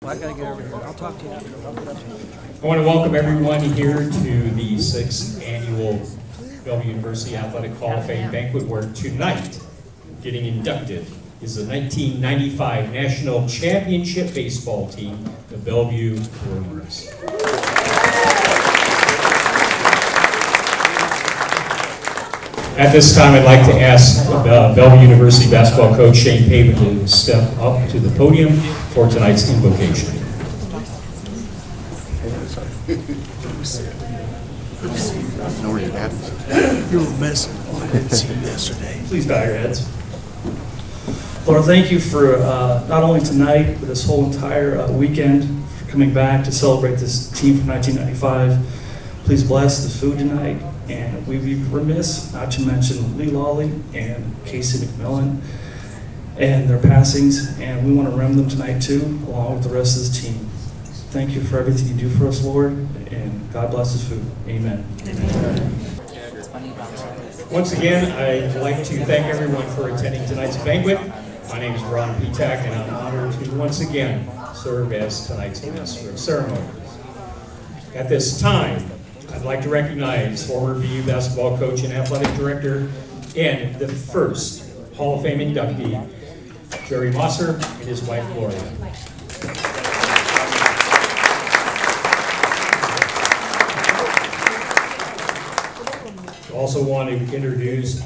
Well, I gotta get over here. I'll talk to you after. I want to welcome everyone here to the 6th Annual Bellevue University Athletic Hall of Fame banquet, where tonight, getting inducted, is the 1995 National Championship baseball team, the Bellevue Bruins. At this time, I'd like to ask Bellevue University basketball coach Shane Pavin to step up to the podium for tonight's invocation. I know where your dad is. You were missing. I didn't see you yesterday. Please bow your heads. Lord, thank you for not only tonight, but this whole entire weekend, for coming back to celebrate this team from 1995. Please bless the food tonight, and we'd be remiss not to mention Lee Lawley and Casey McMillan and their passings, and we want to remember them tonight too, along with the rest of this team. Thank you for everything you do for us, Lord, and God bless this food. Amen. Amen. Once again, I'd like to thank everyone for attending tonight's banquet. My name is Ron Petak, and I'm honored to once again serve as tonight's master of ceremony. At this time, I'd like to recognize former BU basketball coach and athletic director and the first Hall of Fame inductee, Jerry Mosser, and his wife, Gloria. I also want to introduce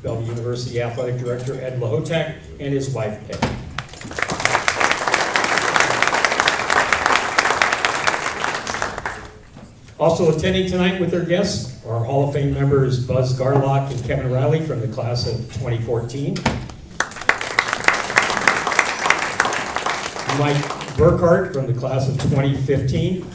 Bellevue University Athletic Director Ed Lahotek and his wife, Peggy. Also attending tonight with their guests are Hall of Fame members Buzz Garlock and Kevin Riley from the class of 2014. Mike Burkhart from the class of 2015.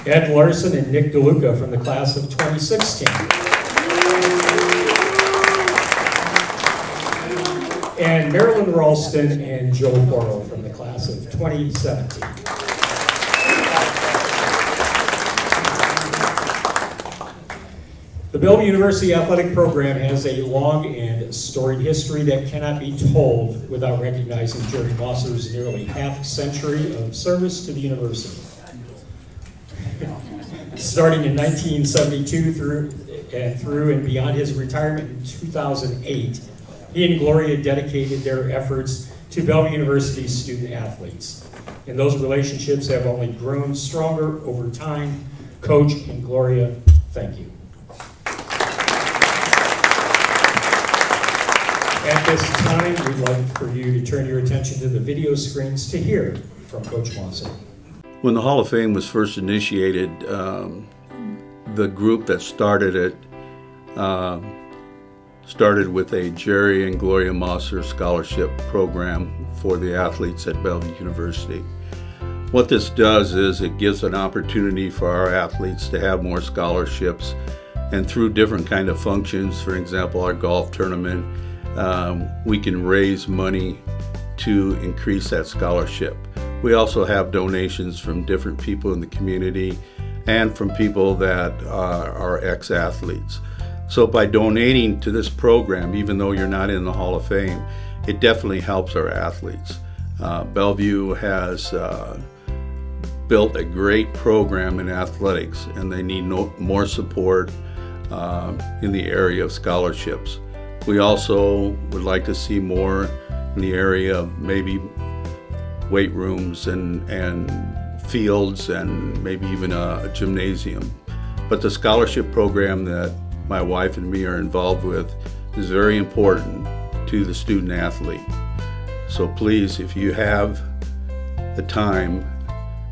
Ed Larson and Nick Deluca from the class of 2016. And Marilyn Ralston and Joe Borrow from the class of 2017. The Bellevue University Athletic Program has a long and storied history that cannot be told without recognizing Jerry Mosser's nearly half-century of service to the university. Starting in 1972 through and beyond his retirement in 2008, he and Gloria dedicated their efforts to Bellevue University's student athletes. And those relationships have only grown stronger over time. Coach and Gloria, thank you. At this time, we'd like for you to turn your attention to the video screens to hear from Coach Mosser. When the Hall of Fame was first initiated, the group that started it started with a Jerry and Gloria Mosser scholarship program for the athletes at Bellevue University. What this does is it gives an opportunity for our athletes to have more scholarships, and through different kind of functions, for example, our golf tournament, we can raise money to increase that scholarship. We also have donations from different people in the community and from people that are ex-athletes. So by donating to this program, even though you're not in the Hall of Fame, it definitely helps our athletes. Bellevue has built a great program in athletics, and they need more support in the area of scholarships. We also would like to see more in the area of maybe weight rooms and fields and maybe even a gymnasium. But the scholarship program that my wife and me are involved with is very important to the student athlete. So please, if you have the time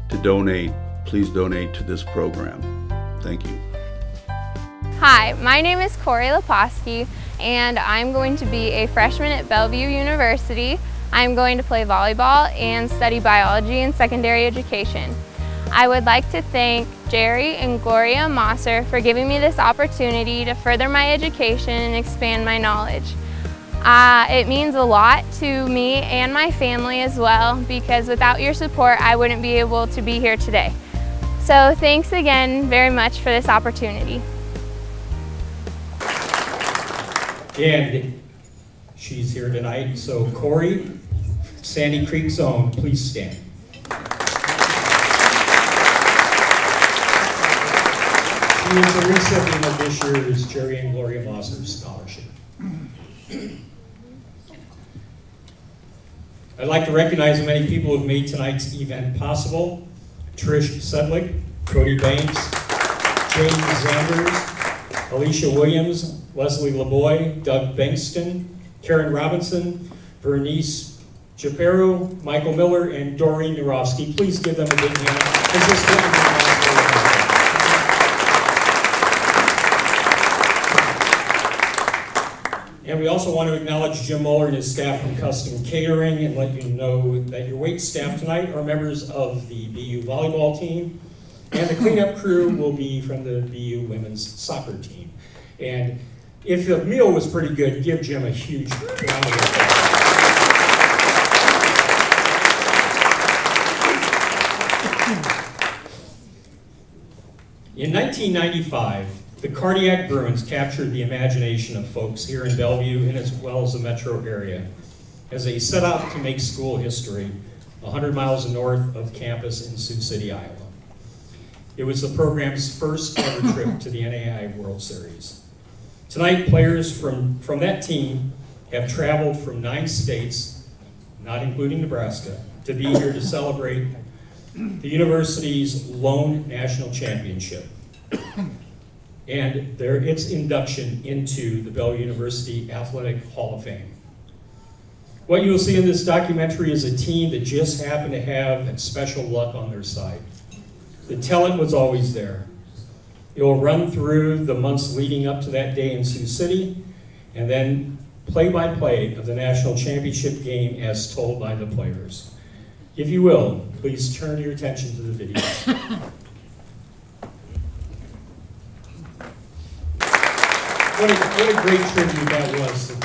to donate, please donate to this program. Thank you. Hi, my name is Cory Lepofsky, and I'm going to be a freshman at Bellevue University. I'm going to play volleyball and study biology and secondary education. I would like to thank Jerry and Gloria Mosser for giving me this opportunity to further my education and expand my knowledge. It means a lot to me and my family as well, because without your support I wouldn't be able to be here today. So thanks again very much for this opportunity. And she's here tonight. So Cory, Sandy Creek Zone, please stand. She is the recipient of this year's Jerry and Gloria Mosser Scholarship. I'd like to recognize the many people who have made tonight's event possible. Trish Sedlick, Cody Banks, James Zanders, Alicia Williams, Leslie LeBoy, Doug Bankston, Karen Robinson, Vernice Chaparro, Michael Miller, and Doreen Narofsky. Please give them a big hand. And we also want to acknowledge Jim Muller and his staff from Custom Catering and let you know that your wait staff tonight are members of the BU volleyball team, and the cleanup crew will be from the BU women's soccer team. And if the meal was pretty good, give Jim a huge round of applause. In 1995, the Cardiac Bruins captured the imagination of folks here in Bellevue and as well as the metro area as they set out to make school history 100 miles north of campus in Sioux City, Iowa. It was the program's first ever trip to the NAIA World Series. Tonight, players from that team have traveled from 9 states, not including Nebraska, to be here to celebrate the university's lone national championship and its induction into the Bellevue University Athletic Hall of Fame. What you will see in this documentary is a team that just happened to have that special luck on their side. The talent was always there. It will run through the months leading up to that day in Sioux City, and then play-by-play of the national championship game as told by the players. If you will, please turn your attention to the video. What a great tribute that was to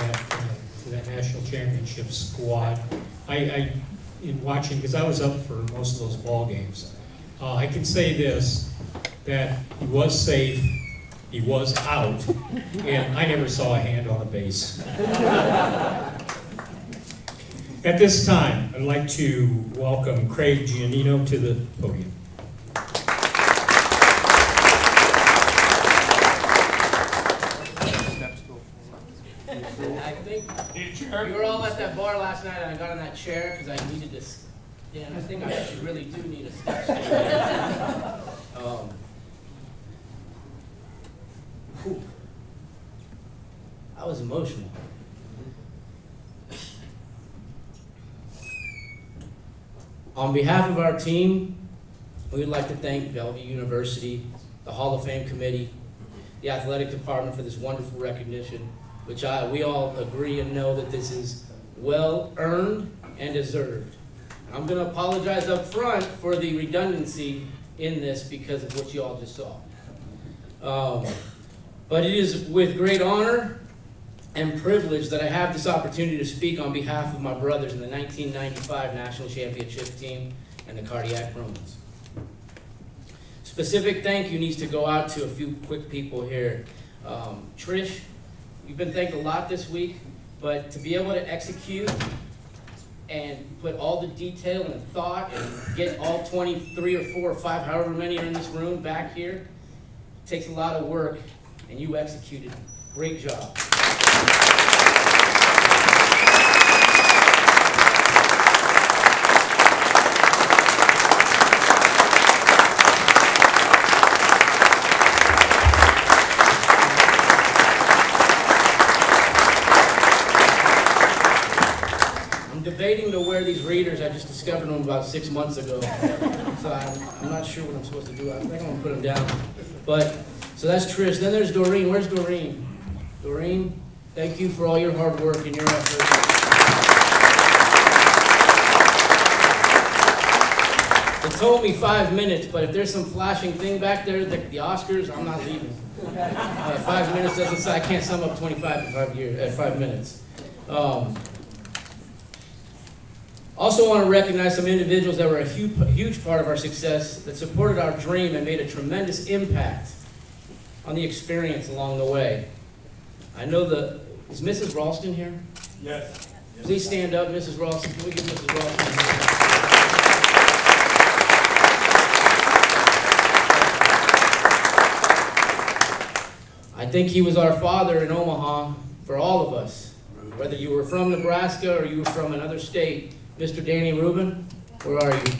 that national championship squad. In watching, because I was up for most of those ball games, I can say this, that he was safe, he was out, and I never saw a hand on a base. At this time, I'd like to welcome Craig Giannino to the podium. I think you were all at that bar last night and I got on that chair because I needed to stand. I think I actually really do need a step stool. I was emotional. On behalf of our team, we would like to thank Bellevue University, the Hall of Fame Committee, the athletic department for this wonderful recognition, which we all agree and know that this is well earned and deserved. I'm going to apologize up front for the redundancy in this because of what you all just saw. But it is with great honor and privilege that I have this opportunity to speak on behalf of my brothers in the 1995 National Championship team and the Cardiac Bruins. Specific thank you needs to go out to a few quick people here. Trish, you've been thanked a lot this week, but to be able to execute and put all the detail and thought and get all 23 or 4 or 5, however many are in this room back here, takes a lot of work, and you executed. Great job. Debating to wear these readers. I just discovered them about 6 months ago. So I'm not sure what I'm supposed to do. I think I'm gonna put them down. But, so that's Trish. Then there's Doreen. Where's Doreen? Doreen, thank you for all your hard work and your effort. It told me 5 minutes, but if there's some flashing thing back there, the Oscars, I'm not leaving. 5 minutes doesn't say, I can't sum up 25 in 5 minutes. Also want to recognize some individuals that were a huge part of our success, that supported our dream and made a tremendous impact on the experience along the way. I know is Mrs. Ralston here? Yes. Please stand up, Mrs. Rawson. Can we give Mrs. Rawson? I think he was our father in Omaha for all of us. Whether you were from Nebraska or you were from another state. Mr. Danny Rubin, where are you?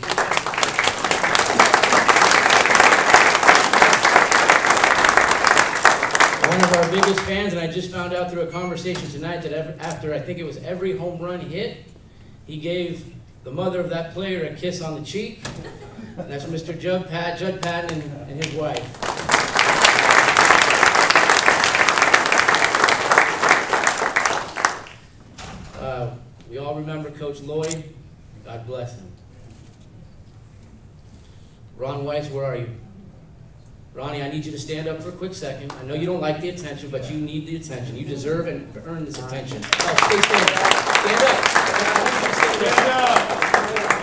One of our biggest fans, and I just found out through a conversation tonight that after I think it was every home run hit, he gave the mother of that player a kiss on the cheek. And that's Mr. Judd Patton and his wife. We all remember Coach Lloyd. God bless him. Ron Weiss, where are you? Ronnie, I need you to stand up for a quick second. I know you don't like the attention, but you need the attention. You deserve and earn this attention. Oh, stay stand up. Stand up. Stand up.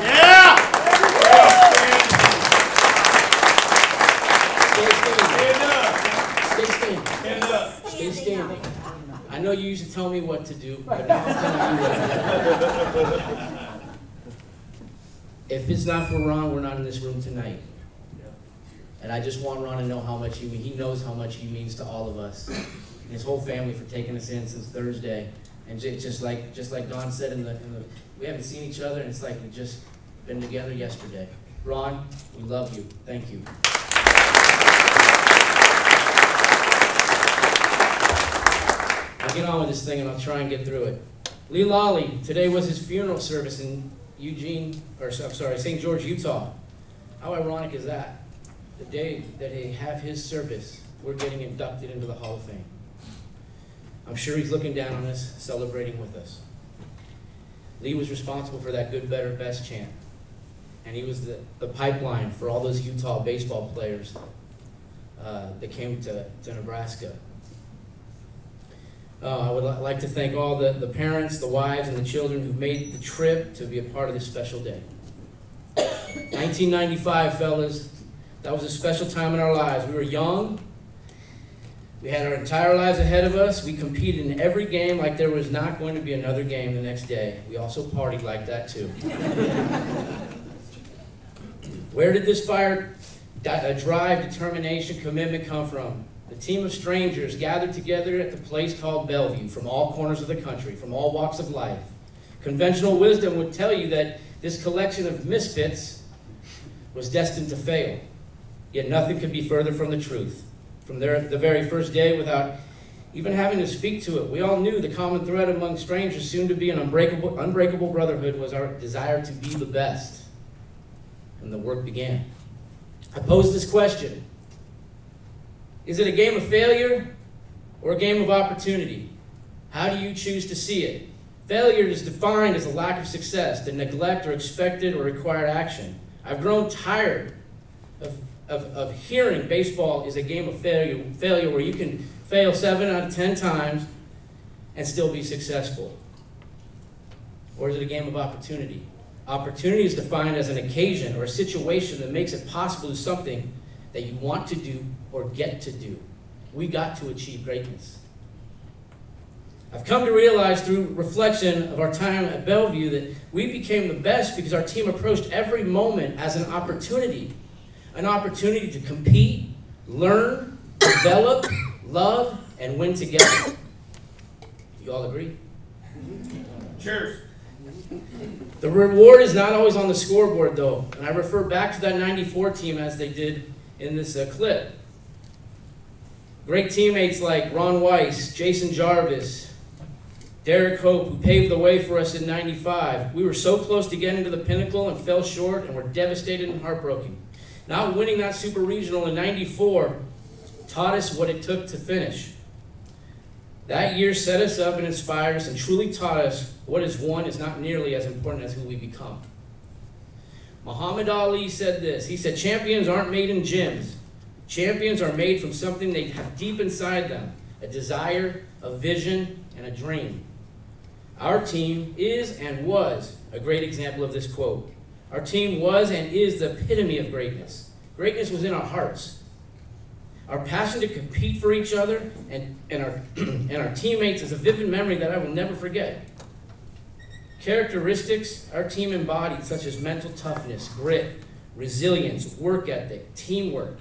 Yeah! Stay standing. Stand up. Stay standing. I know you used to tell me what to do, but now I'm telling you what to do. If it's not for Ron, we're not in this room tonight. And I just want Ron to know how much he knows how much he means to all of us. And his whole family for taking us in since Thursday. And just like Don said, we haven't seen each other, and it's like we've just been together yesterday. Ron, we love you. Thank you. I'll get on with this thing and I'll try and get through it. Lee Lawley, today was his funeral service in St. George, Utah. How ironic is that? The day that they have his service, we're getting inducted into the Hall of Fame. I'm sure he's looking down on us, celebrating with us. Lee was responsible for that good, better, best chant. And he was the pipeline for all those Utah baseball players that came to Nebraska. I would like to thank all the parents, the wives, and the children who've made the trip to be a part of this special day. 1995, fellas, that was a special time in our lives. We were young. We had our entire lives ahead of us. We competed in every game like there was not going to be another game the next day. We also partied like that, too. Where did this fire, drive, determination, commitment come from? The team of strangers gathered together at the place called Bellevue from all corners of the country, from all walks of life. Conventional wisdom would tell you that this collection of misfits was destined to fail. Yet nothing could be further from the truth. From the very first day, without even having to speak to it, we all knew the common thread among strangers, soon to be an unbreakable brotherhood, was our desire to be the best. And the work began. I posed this question. Is it a game of failure or a game of opportunity? How do you choose to see it? Failure is defined as a lack of success, the neglect or expected or required action. I've grown tired of hearing baseball is a game of failure where you can fail 7 out of 10 times and still be successful. Or is it a game of opportunity? Opportunity is defined as an occasion or a situation that makes it possible to do something that you want to do or get to do. We got to achieve greatness. I've come to realize through reflection of our time at Bellevue that we became the best because our team approached every moment as an opportunity to compete, learn, develop, love, and win together. You all agree? Cheers. The reward is not always on the scoreboard, though, and I refer back to that '94 team as they did in this clip. Great teammates like Ron Weiss, Jason Jarvis, Derek Hope, who paved the way for us in '95. We were so close to getting to the pinnacle and fell short and were devastated and heartbroken. Not winning that super regional in '94 taught us what it took to finish. That year set us up and inspired us and truly taught us what is won is not nearly as important as who we become. Muhammad Ali said this. He said, champions aren't made in gyms. Champions are made from something they have deep inside them, a desire, a vision, and a dream. Our team is and was a great example of this quote. Our team was and is the epitome of greatness. Greatness was in our hearts. Our passion to compete for each other and our teammates is a vivid memory that I will never forget. Characteristics our team embodied, such as mental toughness, grit, resilience, work ethic, teamwork,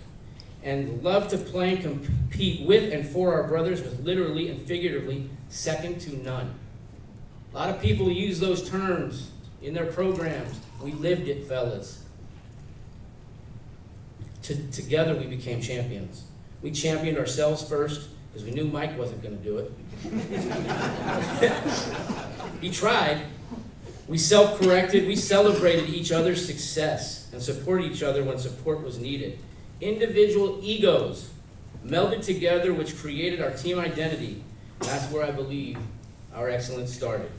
and love to play and compete with and for our brothers, was literally and figuratively second to none. A lot of people use those terms in their programs. We lived it, fellas. Together we became champions. We championed ourselves first because we knew Mike wasn't going to do it. He tried. We self-corrected. We celebrated each other's success and supported each other when support was needed. Individual egos melded together, which created our team identity. That's where I believe our excellence started.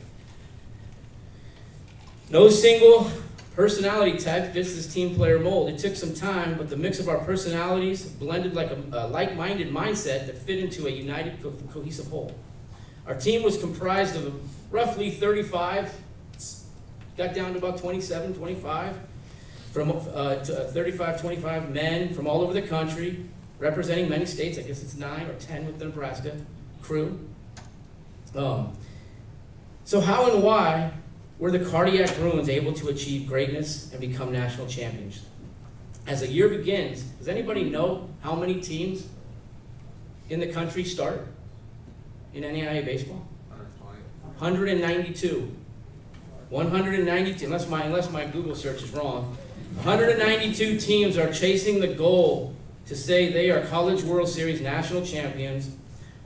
No single personality type fits this team player mold. It took some time, but the mix of our personalities blended like a like-minded mindset that fit into a united, cohesive whole. Our team was comprised of roughly 35, got down to about 27, 25, from 35, 25 men from all over the country, representing many states. I guess it's 9 or 10 with the Nebraska crew. So how and why were the Cardiac Bruins able to achieve greatness and become national champions? As the year begins, does anybody know how many teams in the country start in NAIA baseball? 192. 192, unless my Google search is wrong. 192 teams are chasing the goal to say they are College World Series national champions.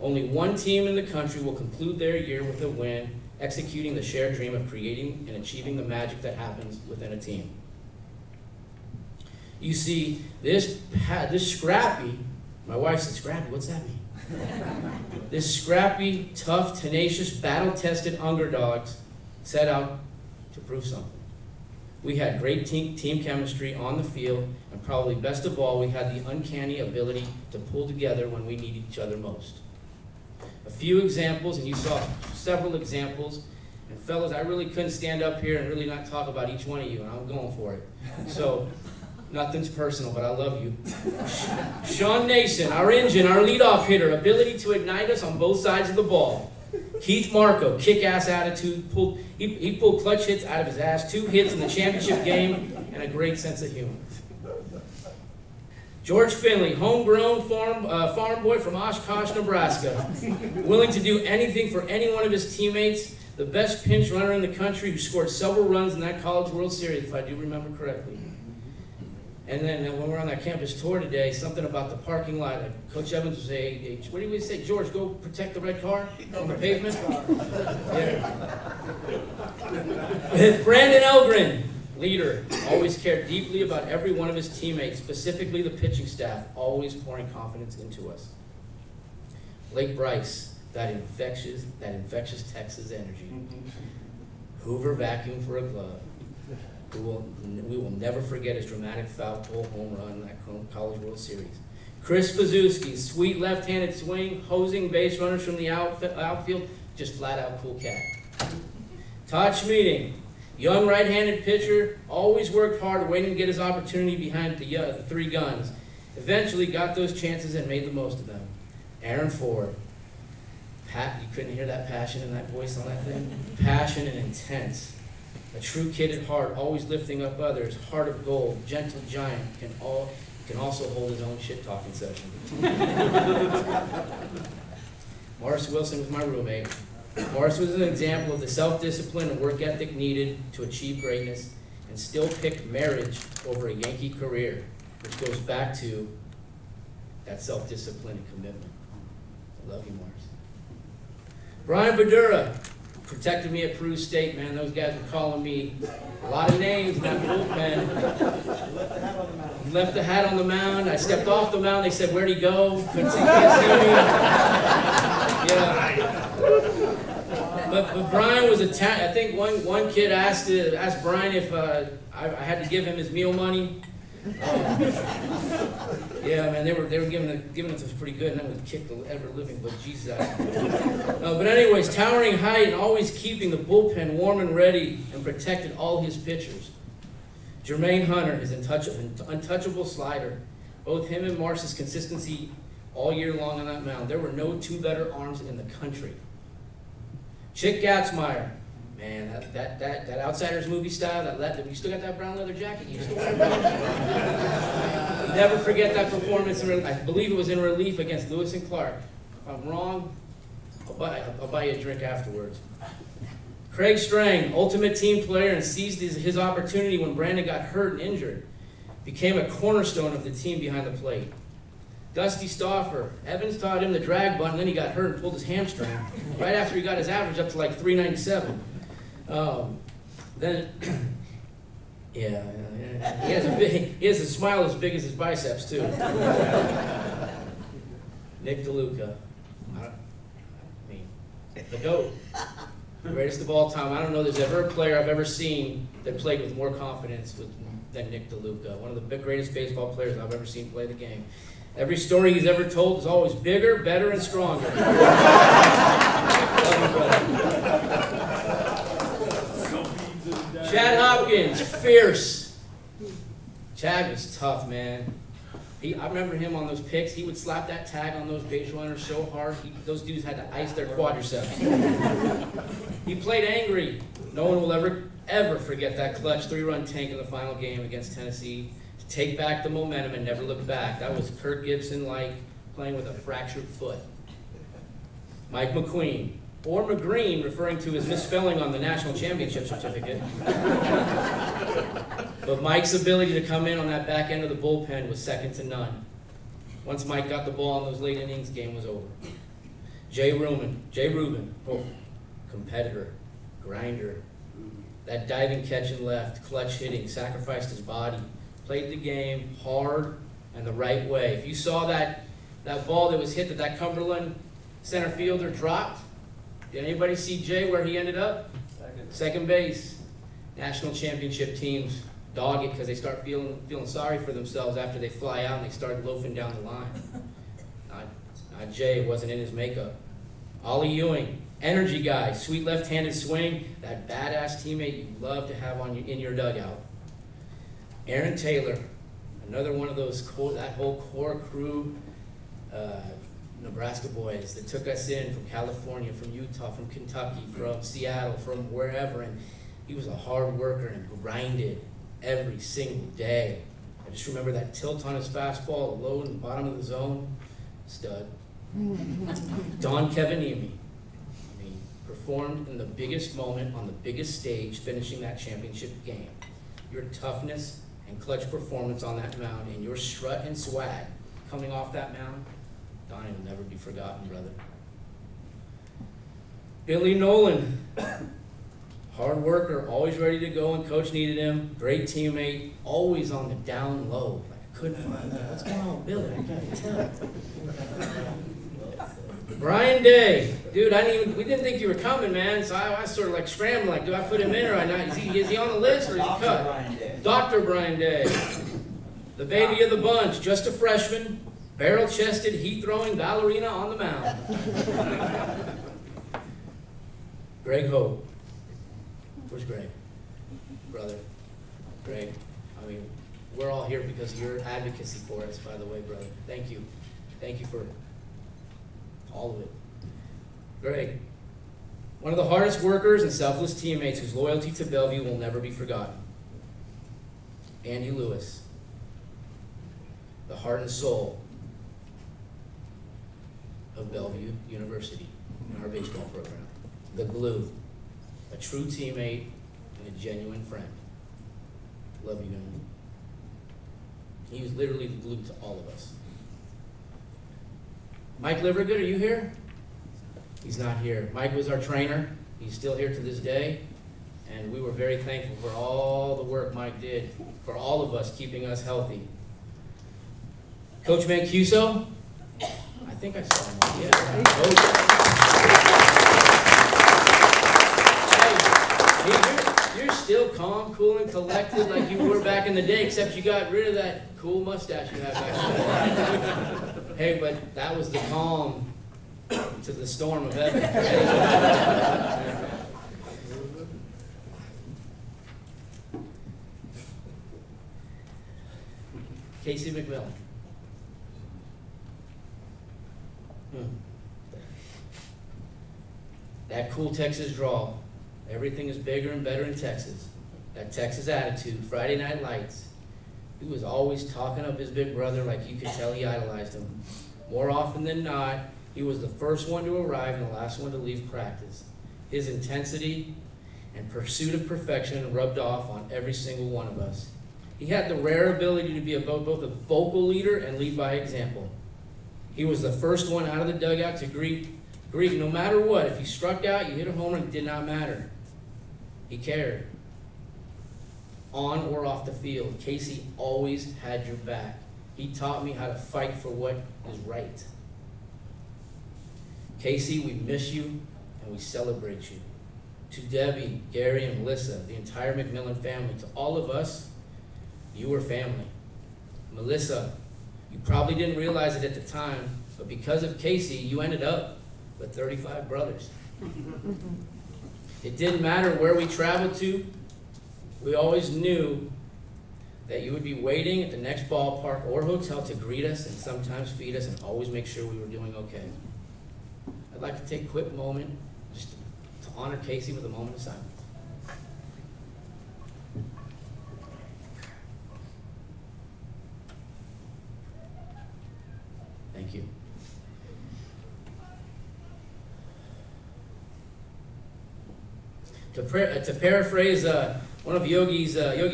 Only one team in the country will conclude their year with a win, executing the shared dream of creating and achieving the magic that happens within a team. You see, this scrappy, my wife said, "Scrappy, what's that mean?" This scrappy, tough, tenacious, battle-tested underdogs set out to prove something. We had great team chemistry on the field, and probably best of all, we had the uncanny ability to pull together when we needed each other most. A few examples, and you saw several examples, and fellas, I really couldn't stand up here and really not talk about each one of you, and I'm going for it. So, nothing's personal, but I love you. Shaun Nason, our engine, our leadoff hitter, ability to ignite us on both sides of the ball. Keith Marco, kick-ass attitude, he pulled clutch hits out of his ass, 2 hits in the championship game, and a great sense of humor. George Finley, homegrown farm boy from Oshkosh, Nebraska, willing to do anything for any one of his teammates, the best pinch runner in the country who scored several runs in that College World Series, if I do remember correctly. And then when we're on that campus tour today, something about the parking lot, Coach Evans would say, hey, what do you say, George, go protect the red car on the pavement? Yeah. Brandon Elgren, leader, always cared deeply about every one of his teammates, specifically the pitching staff, always pouring confidence into us. Blake Bryce, that infectious Texas energy. Hoover vacuum for a glove. We will never forget his dramatic foul pole home run in that College World Series. Chris Pazuski, sweet left-handed swing, hosing base runners from the outfield, just flat-out cool cat. Todd Schmeeding, young right-handed pitcher, always worked hard, waiting to get his opportunity behind the 3 guns. Eventually got those chances and made the most of them. Aaron Ford, you couldn't hear that passion in that voice on that thing? Passion and intense. A true kid at heart, always lifting up others, heart of gold, gentle giant, can also hold his own shit-talking session. Morris Wilson was my roommate. Morris was an example of the self-discipline and work ethic needed to achieve greatness, and still picked marriage over a Yankee career, which goes back to that self-discipline and commitment. I love you, Morris. Brian Badura protected me at Peru State, man. Those guys were calling me a lot of names in that bullpen. Left the hat on the mound. I stepped off the mound. They said, where'd he go? Couldn't see me. Yeah. But Brian was I think one kid asked Brian if I had to give him his meal money. Yeah, man, they were giving it to us pretty good, and that would kick the ever-living, but Jesus. But anyways, towering height and always keeping the bullpen warm and ready, and protected all his pitchers. Jermaine Hunter, his untouchable slider. Both him and Morris's consistency all year long on that mound. There were no 2 better arms in the country. Chick Gatzmeyer, Man, that Outsiders movie style, you still got that brown leather jacket? You still wear it? Never forget that performance. I believe it was in relief against Lewis and Clark. If I'm wrong, I'll buy you a drink afterwards. Craig Strang, ultimate team player, and seized his opportunity when Brandon got hurt and injured. Became a cornerstone of the team behind the plate. Dusty Stauffer, Evans taught him the drag bunt, and then he got hurt and pulled his hamstring right after he got his average up to like 397. Then, yeah, he has a smile as big as his biceps too. Nick Deluca, the GOAT, greatest of all time. I don't know there's ever a player I've ever seen that played with more confidence than Nick Deluca. One of the greatest baseball players I've ever seen play the game. Every story he's ever told is always bigger, better, and stronger. Chad Hopkins, fierce. Chad was tough, man. I remember him on those picks. He would slap that tag on those base runners so hard, those dudes had to ice their quadriceps. He played angry. No one will ever forget that clutch 3-run tank in the final game against Tennessee to take back the momentum and never look back. That was Kirk Gibson like playing with a fractured foot. Mike Mcqueen, or Mcgreen, referring to his misspelling on the national championship certificate. But Mike's ability to come in on that back end of the bullpen was second to none. Once Mike got the ball in those late innings, game was over. Jay Rubin, competitor, grinder. That diving catch and left, clutch hitting, sacrificed his body, played the game hard and the right way. If you saw that ball that was hit that Cumberland center fielder dropped, did anybody see Jay where he ended up? Second base. National championship teams dog it because they start feeling sorry for themselves after they fly out and they start loafing down the line. Not Jay, wasn't in his makeup. Ollie Ewing, energy guy, sweet left-handed swing, that badass teammate you love to have in your dugout. Aaron Taylor, another one of those that whole core crew, Nebraska boys that took us in from California, from Utah, from Kentucky, from Seattle, from wherever, and he was a hard worker and grinded every single day. I just remember that tilt on his fastball, low in the bottom of the zone, stud. Don Kevinimi, performed in the biggest moment on the biggest stage, finishing that championship game. Your toughness and clutch performance on that mound and your strut and swag coming off that mound, Donnie will never be forgotten, brother. Billy Nolan, hard worker, always ready to go when coach needed him, great teammate, always on the down low. Like, I couldn't find that. What's going on with Billy? I can't tell. Brian Day, dude, we didn't think you were coming, man, so I sort of like scrambled, like, do I put him in or not? Is he on the list or is he cut? Dr. Brian Day, the baby of the bunch, just a freshman, barrel-chested, heat-throwing ballerina on the mound. Greg Howe. Where's Greg? Brother. Greg. I mean, we're all here because of your advocacy for us, by the way, brother. Thank you. Thank you for all of it. Greg. One of the hardest workers and selfless teammates whose loyalty to Bellevue will never be forgotten. Andy Lewis. The heart and soul of Bellevue University in our baseball program. The glue, a true teammate and a genuine friend. Love you, man. He was literally the glue to all of us. Mike Livergood, are you here? He's not here. Mike was our trainer. He's still here to this day. And we were very thankful for all the work Mike did for all of us, keeping us healthy. Coach Mancuso, I think I saw him. Yeah. Hey, you're still calm, cool, and collected like you were back in the day, except you got rid of that cool mustache you had back then. Hey, but that was the calm to the storm of heaven. Casey McMillan. That cool Texas drawl, Everything is bigger and better in Texas. That Texas attitude, Friday Night Lights. He was always talking up his big brother like you could tell he idolized him. More often than not, he was the first one to arrive and the last one to leave practice. His intensity and pursuit of perfection rubbed off on every single one of us. He had the rare ability to be both a vocal leader and lead by example. He was the first one out of the dugout to greet no matter what. If you struck out, you hit a home run, it did not matter. He cared. On or off the field, Casey always had your back. He taught me how to fight for what is right. Casey, we miss you and we celebrate you. To Debbie, Gary, and Melissa, the entire McMillan family, to all of us, you were family. Melissa, you probably didn't realize it at the time, but because of Casey, you ended up with 35 brothers. It didn't matter where we traveled to. We always knew that you would be waiting at the next ballpark or hotel to greet us and sometimes feed us and always make sure we were doing okay. I'd like to take a quick moment just to honor Casey with a moment of silence. Thank you. To paraphrase one of Yogi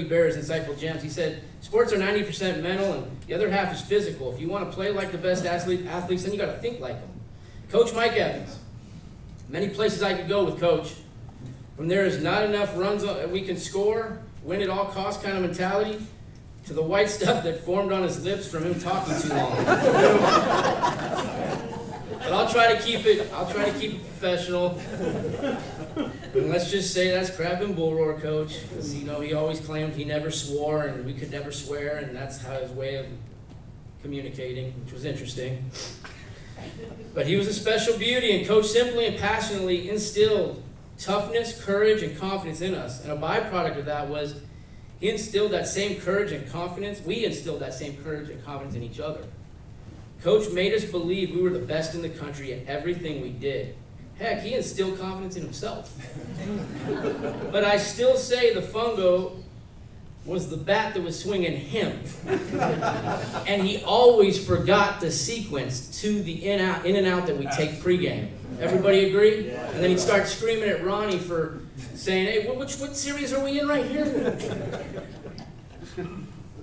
Berra's insightful gems, he said, sports are 90% mental and the other half is physical. If you want to play like the best athletes, then you got to think like them. Coach Mike Evans. Many places I could go with Coach. From there is not enough runs we can score, win at all costs kind of mentality, to the white stuff that formed on his lips from him talking too long. But I'll try to keep it professional. And let's just say that's crab and bull roar, Coach. Because he always claimed he never swore and we could never swear, and that's how his way of communicating, which was interesting. But he was a special beauty, and Coach simply and passionately instilled toughness, courage, and confidence in us. And a byproduct of that was he instilled that same courage and confidence. We instilled that same courage and confidence in each other. Coach made us believe we were the best in the country at everything we did. Heck, he instilled confidence in himself. But I still say the fungo was the bat that was swinging him. And he always forgot the sequence to the in and out that we take pregame. Everybody agree? Yeah. And then he'd start screaming at Ronnie for saying, hey, what series are we in right here?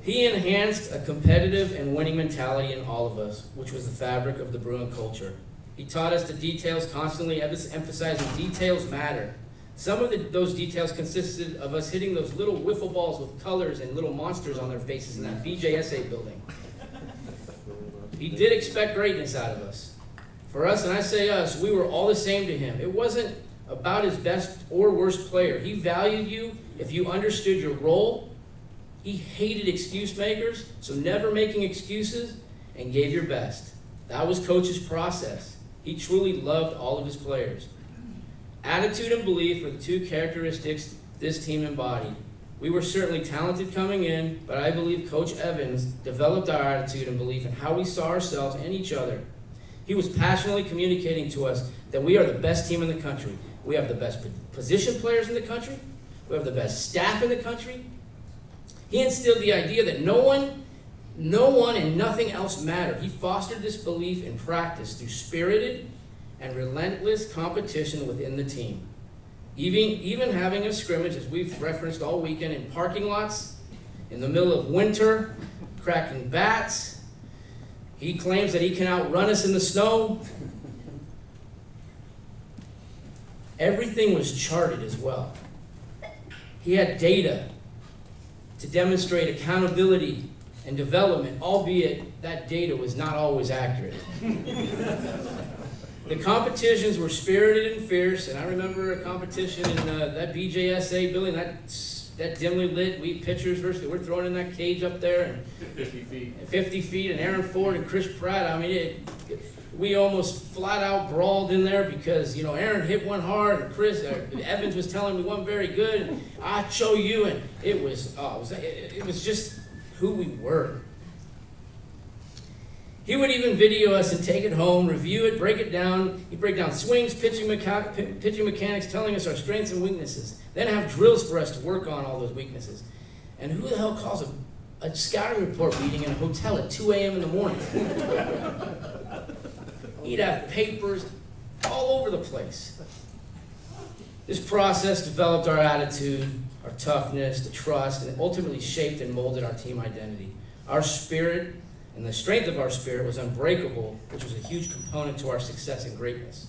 He enhanced a competitive and winning mentality in all of us, which was the fabric of the Bruin culture. He taught us the details, constantly emphasizing details matter. Some of those details consisted of us hitting those little wiffle balls with colors and little monsters on their faces in that BJSA building. He did expect greatness out of us. For us, and I say us, we were all the same to him. It wasn't about his best or worst player. He valued you if you understood your role. He hated excuse makers, so never making excuses, and gave your best. That was Coach's process. He truly loved all of his players. Attitude and belief were the two characteristics this team embodied. We were certainly talented coming in, but I believe Coach Evans developed our attitude and belief in how we saw ourselves and each other. He was passionately communicating to us that we are the best team in the country. We have the best position players in the country. We have the best staff in the country. He instilled the idea that no one and nothing else mattered. He fostered this belief in practice through spirited and relentless competition within the team. Even having a scrimmage, as we've referenced all weekend, in parking lots, in the middle of winter, cracking bats. He claims that he can outrun us in the snow. Everything was charted as well. He had data to demonstrate accountability and development, albeit that data was not always accurate. The competitions were spirited and fierce, and I remember a competition in that BJSA building, that dimly lit, we pitchers versus, we're throwing in that cage up there, and 50 feet, and Aaron Ford and Chris Pratt, I mean, we almost flat out brawled in there because, Aaron hit one hard, and Evans was telling me one very good, and I'd show you, and it was just who we were. He would even video us and take it home, review it, break it down. He'd break down swings, pitching mechanics, telling us our strengths and weaknesses. Then have drills for us to work on all those weaknesses. And who the hell calls a scouting report meeting in a hotel at 2 a.m. in the morning? He'd have papers all over the place. This process developed our attitude, our toughness, the trust, and it ultimately shaped and molded our team identity. Our spirit and the strength of our spirit was unbreakable, which was a huge component to our success and greatness.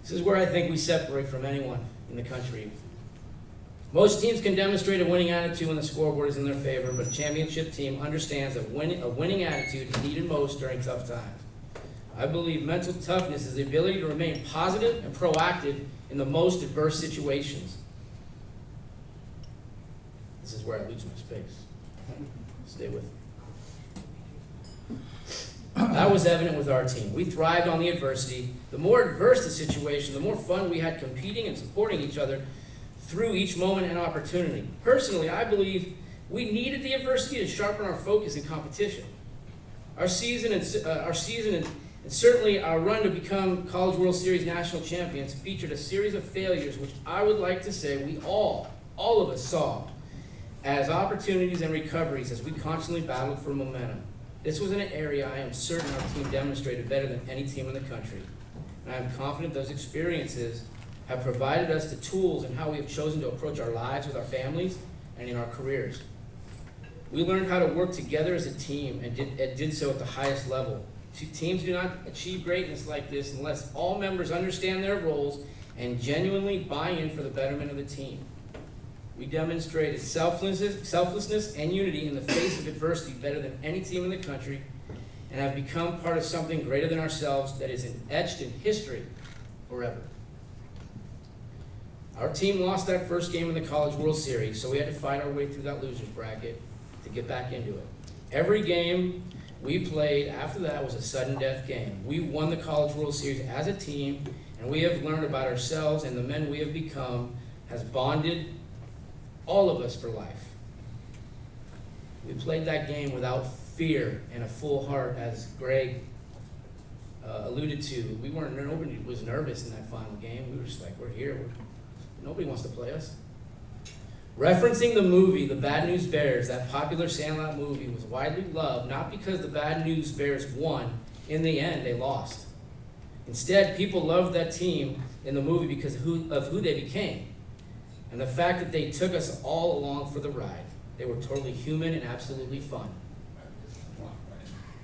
This is where I think we separate from anyone in the country. Most teams can demonstrate a winning attitude when the scoreboard is in their favor, but a championship team understands that a winning attitude is needed most during tough times. I believe mental toughness is the ability to remain positive and proactive in the most adverse situations. This is where I lose my space. Stay with me. That was evident with our team. We thrived on the adversity. The more adverse the situation, the more fun we had competing and supporting each other through each moment and opportunity. Personally, I believe we needed the adversity to sharpen our focus in competition. Our season and certainly our run to become College World Series national champions featured a series of failures which I would like to say we all of us saw as opportunities and recoveries as we constantly battled for momentum. This was an area I am certain our team demonstrated better than any team in the country. And I am confident those experiences have provided us the tools and how we have chosen to approach our lives with our families and in our careers. We learned how to work together as a team and did so at the highest level. Teams do not achieve greatness like this unless all members understand their roles and genuinely buy in for the betterment of the team. We demonstrated selflessness and unity in the face of adversity better than any team in the country and have become part of something greater than ourselves that is etched in history forever. Our team lost that first game in the College World Series, so we had to fight our way through that loser's bracket to get back into it. Every game we played after that was a sudden death game. We won the College World Series as a team, and we have learned about ourselves and the men we have become has bonded all of us for life. We played that game without fear and a full heart, as Greg alluded to. Nobody was nervous in that final game. We were just like, we're here. Nobody wants to play us. Referencing the movie, The Bad News Bears, that popular Sandlot movie was widely loved, not because the Bad News Bears won. In the end, they lost. Instead, people loved that team in the movie because of who they became. And the fact that they took us all along for the ride. They were totally human and absolutely fun.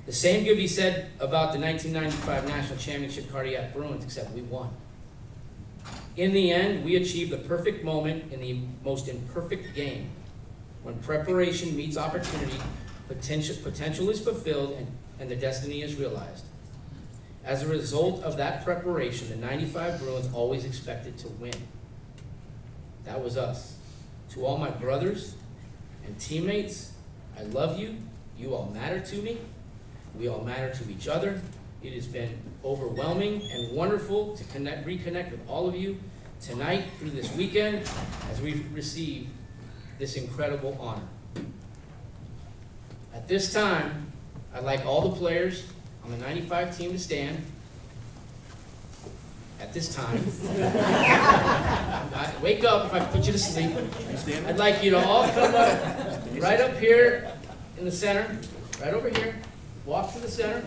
The same could be said about the 1995 National Championship Cardiac Bruins, except we won. In the end, we achieved the perfect moment in the most imperfect game. When preparation meets opportunity, potential is fulfilled and the destiny is realized. As a result of that preparation, the 95 Bruins always expected to win. That was us. To all my brothers and teammates, I love you. You all matter to me. We all matter to each other. It has been overwhelming and wonderful to reconnect with all of you tonight through this weekend as we receive this incredible honor. At this time, I'd like all the players on the 95 team to stand. At this time. Wake up if I put you to sleep. I'd like you to all come up right up here in the center, right over here. Walk to the center.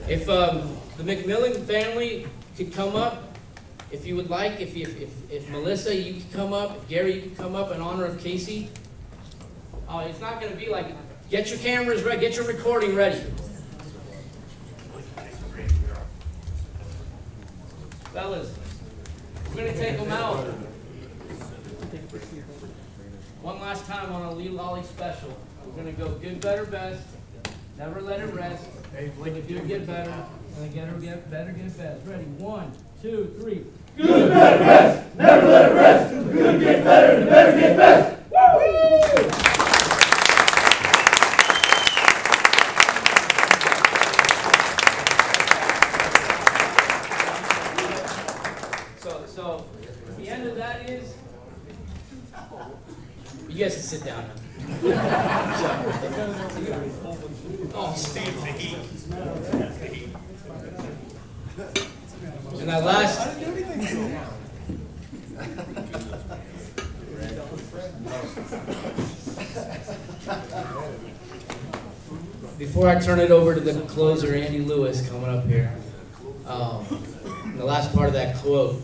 If the McMillan family could come up, if you would like, if Melissa, you could come up, if Gary, you could come up in honor of Casey. It's not going to be like, get your cameras ready, get your recording ready. Fellas, we're going to take them out. One last time on a Lee Lolly special. We're going to go good, better, best. Never let it rest. When you do get better, and get better, get best. Ready? 1, 2, 3. Good, better, best. Never let it rest. The good get better, the better get best. Woo! So the end of that is, you guys can sit down now. Oh, Steve, the heat. And that last. Before I turn it over to the closer, Andy Lewis, coming up here, the last part of that quote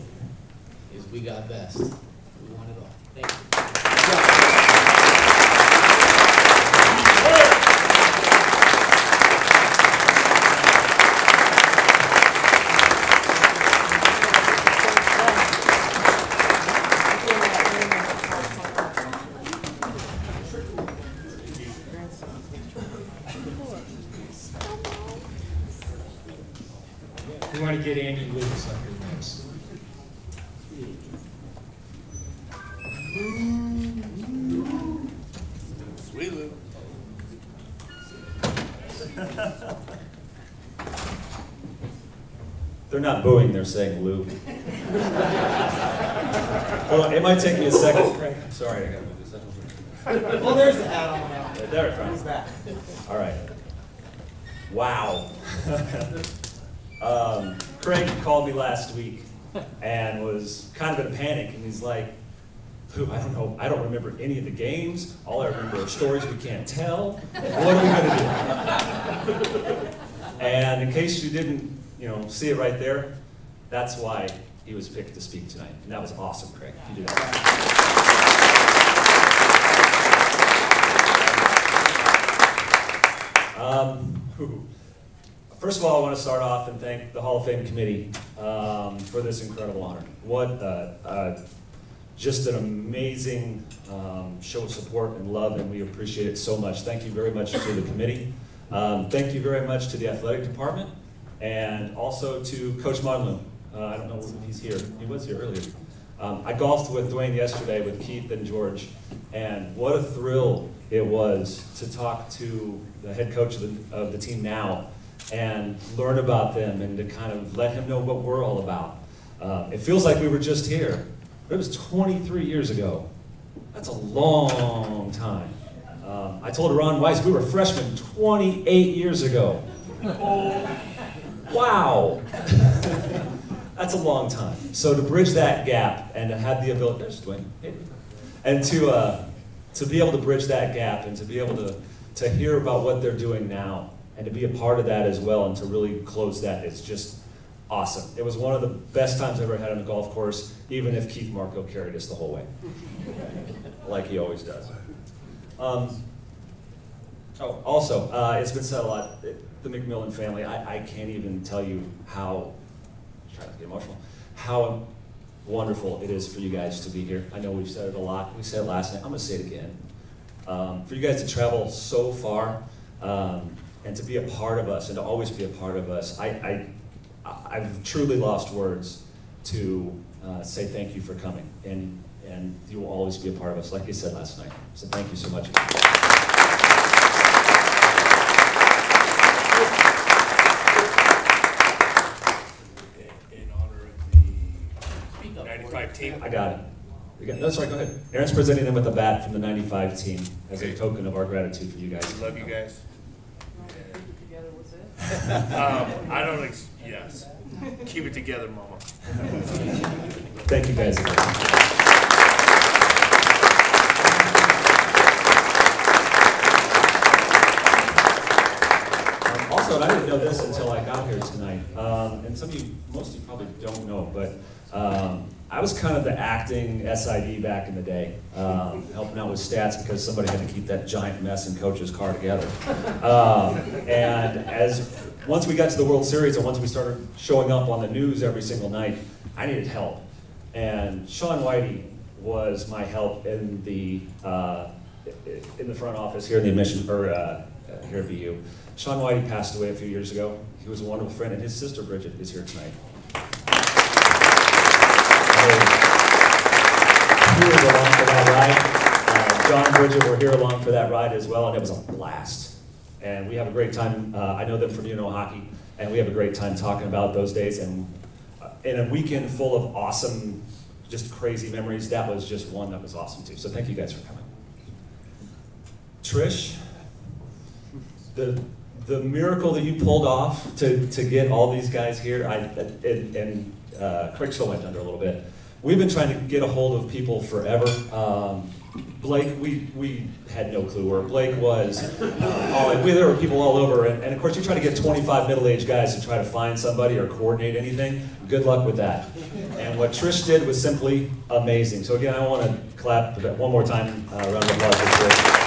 is, "We got best. We won it all." Thank you. We want to get Andy Lewis up here next. Sweet Lou. They're not booing, they're saying Lou. Hold on, it might take me a second. Sorry, I gotta move this up. Well, there's the hat on now. There it He's is. back. All right. Wow. Craig called me last week and was kind of in a panic, and he's like, Lou, I don't know, I don't remember any of the games. All I remember are stories we can't tell. What are we gonna do? And in case you didn't, see it right there, that's why he was picked to speak tonight. And that was awesome, Craig. You did that. First of all, I want to start off and thank the Hall of Fame committee for this incredible honor. What just an amazing show of support and love, and we appreciate it so much. Thank you very much to the committee. Thank you very much to the athletic department, and also to Coach Monloon. I don't know if he's here. He was here earlier. I golfed with Dwayne yesterday with Keith and George, and what a thrill it was to talk to the head coach of the team now and learn about them and to kind of let him know what we're all about. It feels like we were just here, but it was 23 years ago. That's a long time. I told Ron Weiss we were freshmen 28 years ago. Wow. That's a long time. So to bridge that gap and to have the ability, there's Dwayne, and to be able to bridge that gap and to be able to hear about what they're doing now and to be a part of that as well and to really close that, it's just awesome. It was one of the best times I ever had on the golf course, even if Keith Marco carried us the whole way, like he always does. Also, it's been said a lot, the McMillan family, I can't even tell you how, I'm trying to get emotional, how wonderful it is for you guys to be here. I know we've said it a lot. We said it last night. I'm going to say it again. For you guys to travel so far and to be a part of us and to always be a part of us, I've truly lost words to say thank you for coming. And you will always be a part of us, like you said last night. So thank you so much. Team. I got it. No, sorry, go ahead. Aaron's presenting them with a bat from the 95 team as a token of our gratitude for you guys. Love you guys. I don't, yes. Keep it together, mama. Thank you guys again. Also, and I didn't know this until I got here tonight, and most of you probably don't know, but I was kind of the acting SID back in the day, helping out with stats because somebody had to keep that giant mess in Coach's car together. And once we got to the World Series and once we started showing up on the news every single night, I needed help. And Shaun Whitey was my help in the front office here in the admission, here at BU. Shaun Whitey passed away a few years ago. He was a wonderful friend, and his sister Bridget is here tonight. He was along for that ride. John and Bridget were here along for that ride as well, and it was a blast. And we have a great time. I know them from hockey, and we have a great time talking about those days. And in a weekend full of awesome, just crazy memories, that was just one that was awesome too. So thank you guys for coming. Trish, the miracle that you pulled off to get all these guys here, Craig still went under a little bit. We've been trying to get a hold of people forever. Blake, we had no clue where Blake was. There were people all over, and of course you try to get 25 middle-aged guys to try to find somebody or coordinate anything. Good luck with that. And what Trish did was simply amazing. So again, I want to clap one more time, round of applause for Trish.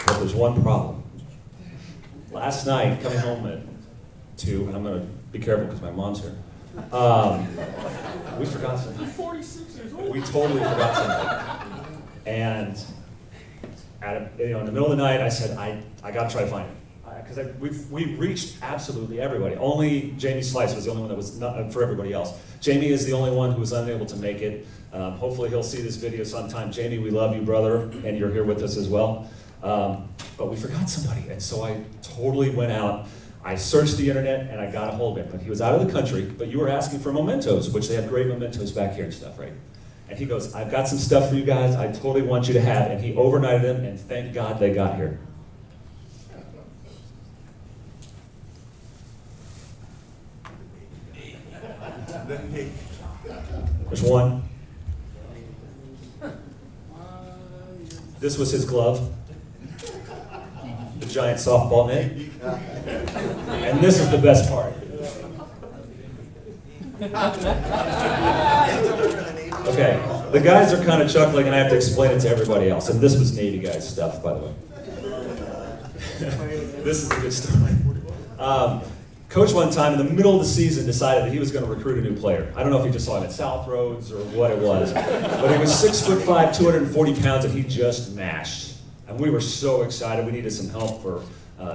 But there's one problem. Last night, coming home at 2, and I'm going to be careful because my mom's here. We forgot something. He's 46 years old. We totally forgot something. And in the middle of the night, I said, I got to try to find it. Because we reached absolutely everybody. Only Jamie Slice was the only one that was not for everybody else. Jamie is the only one who was unable to make it. Hopefully he'll see this video sometime. Jamie, we love you, brother, and you're here with us as well. But we forgot somebody, and so I totally went out. I searched the internet and I got a hold of him, but he was out of the country, but you were asking for mementos, which they have great mementos back here and stuff, right? And he goes, I've got some stuff for you guys I totally want you to have, and he overnighted them, and thank God they got here. There's one. This was his glove. The giant softball net. And this is the best part. Okay, the guys are kind of chuckling and I have to explain it to everybody else. And this was Navy guys stuff, by the way. This is a good story. Coach one time in the middle of the season decided that he was going to recruit a new player. I don't know if he just saw him at South Roads or what it was, but he was 6'5", 240 pounds, and he just mashed. And we were so excited. We needed some help for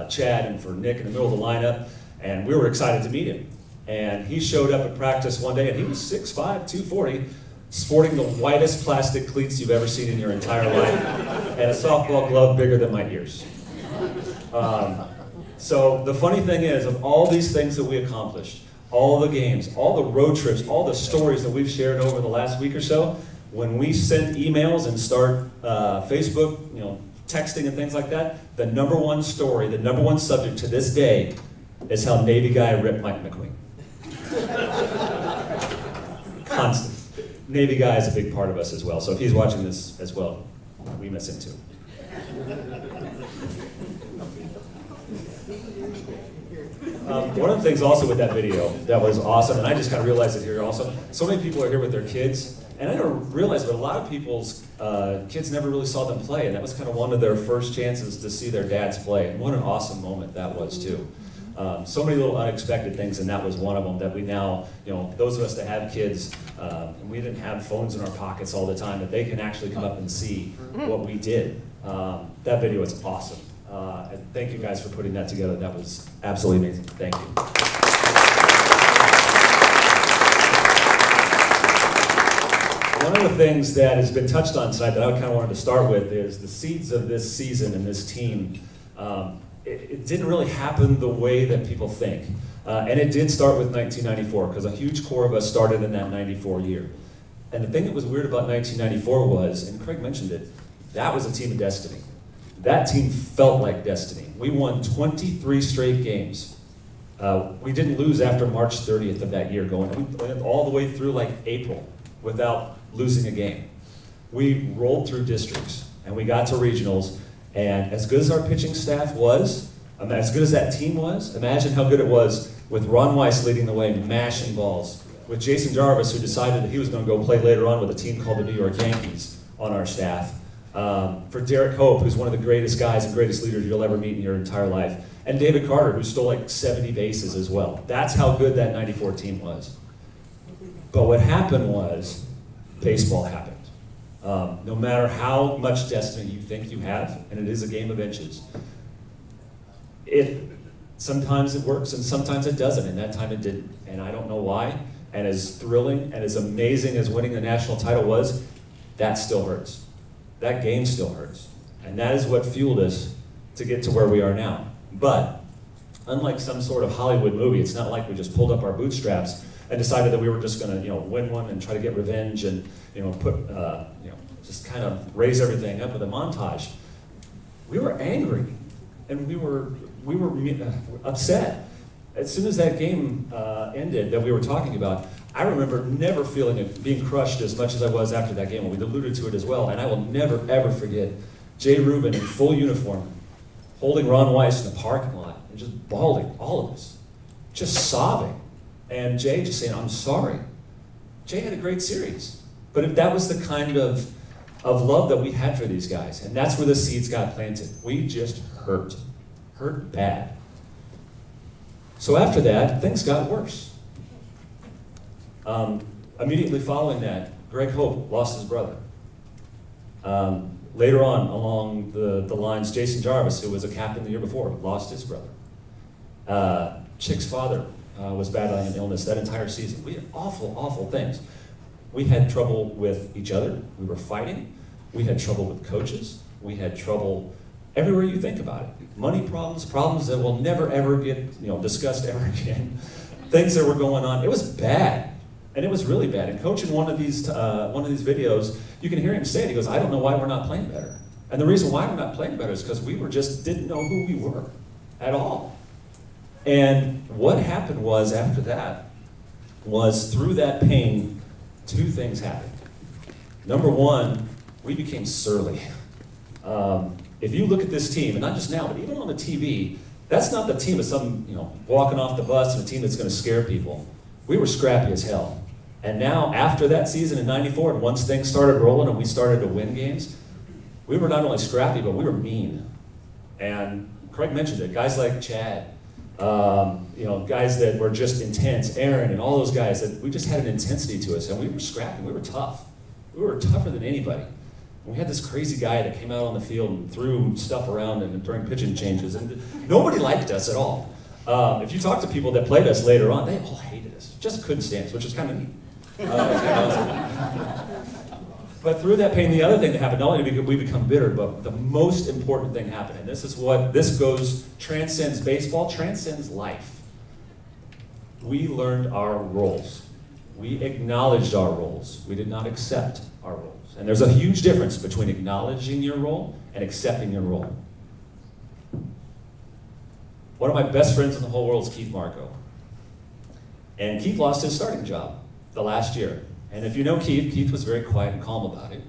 Chad and for Nick in the middle of the lineup, and we were excited to meet him. And he showed up at practice one day, and he was 6'5", 240, sporting the whitest plastic cleats you've ever seen in your entire life, and a softball glove bigger than my ears. So the funny thing is, of all these things that we accomplished, all the games, all the road trips, all the stories that we've shared over the last week or so, when we send emails and start Facebook, texting and things like that, the #1 story, the #1 subject to this day is how Navy guy ripped Mike Mcqueen. Constant. Navy guy is a big part of us as well, so if he's watching this as well, we miss him too. One of the things also with that video that was awesome, and I just kind of realized it here also, so many people are here with their kids, and I never realized, but a lot of people's kids never really saw them play, and that was kind of one of their first chances to see their dads play, and what an awesome moment that was too. So many little unexpected things, and that was one of them that we now, those of us that have kids, and we didn't have phones in our pockets all the time, that they can actually come up and see what we did. That video was awesome. And thank you guys for putting that together. That was absolutely amazing. Thank you. One of the things that has been touched on tonight that I kind of wanted to start with is the seeds of this season and this team. It didn't really happen the way that people think. And it did start with 1994, because a huge core of us started in that 94 year. And the thing that was weird about 1994 was, and Craig mentioned it, that was a team of destiny. That team felt like destiny. We won 23 straight games. We didn't lose after March 30th of that year, going all the way through like April without losing a game. We rolled through districts, and we got to regionals, and as good as our pitching staff was, as good as that team was, imagine how good it was with Ron Weiss leading the way, mashing balls, with Jason Jarvis, who decided that he was going to go play later on with a team called the New York Yankees on our staff. For Derek Hope, who's one of the greatest guys and greatest leaders you'll ever meet in your entire life. And David Carter, who stole like 70 bases as well. That's how good that 94 team was. But what happened was, baseball happened. No matter how much destiny you think you have, and it is a game of inches, sometimes it works and sometimes it doesn't, and that time it didn't. And I don't know why. And as thrilling and as amazing as winning the national title was, that still hurts. That game still hurts. And that is what fueled us to get to where we are now. But unlike some sort of Hollywood movie, it's not like we just pulled up our bootstraps and decided that we were just going to, win one and try to get revenge and, put, just kind of raise everything up with a montage. We were angry, and we were upset. As soon as that game ended that we were talking about, I remember never feeling it, being crushed as much as I was after that game. We alluded to it as well, and I will never, ever forget Jay Rubin in full uniform, holding Ron Weiss in the parking lot, and just bawling, all of us, just sobbing. And Jay just saying, I'm sorry. Jay had a great series. But if that was the kind of love that we had for these guys, and that's where the seeds got planted. We just hurt bad. So after that, things got worse. Immediately following that, Greg Hope lost his brother. Later on, along the lines, Jason Jarvis, who was a captain the year before, lost his brother. Chick's father was battling an illness that entire season. We had awful, awful things. We had trouble with each other. We were fighting. We had trouble with coaches. We had trouble everywhere you think about it. Money problems, problems that will never ever get discussed ever again. Things that were going on. It was bad, and it was really bad. And Coach, in one of these videos, you can hear him say it. He goes, "I don't know why we're not playing better." And the reason why we're not playing better is because we didn't know who we were at all. And what happened was after that was through that pain, two things happened. Number one, we became surly. If you look at this team, and not just now, but even on the TV, that's not the team of some, walking off the bus and a team that's going to scare people. We were scrappy as hell. And now, after that season in '94, and once things started rolling and we started to win games, we were not only scrappy, but we were mean. And Craig mentioned it, guys like Chad, guys that were just intense, Aaron and all those guys, that we just had an intensity to us, and we were scrappy, we were tough. We were tougher than anybody. And we had this crazy guy that came out on the field and threw stuff around and during pitching changes, and nobody liked us at all. If you talk to people that played us later on, they all hated us, just couldn't stand us, which is kind of neat. But through that pain, the other thing that happened, not only did we become bitter, but the most important thing happened, and this is what this transcends baseball, transcends life. We learned our roles. We acknowledged our roles. We did not accept our roles. And there's a huge difference between acknowledging your role and accepting your role. One of my best friends in the whole world is Keith Marco. And Keith lost his starting job the last year. And if you know Keith, Keith was very quiet and calm about it.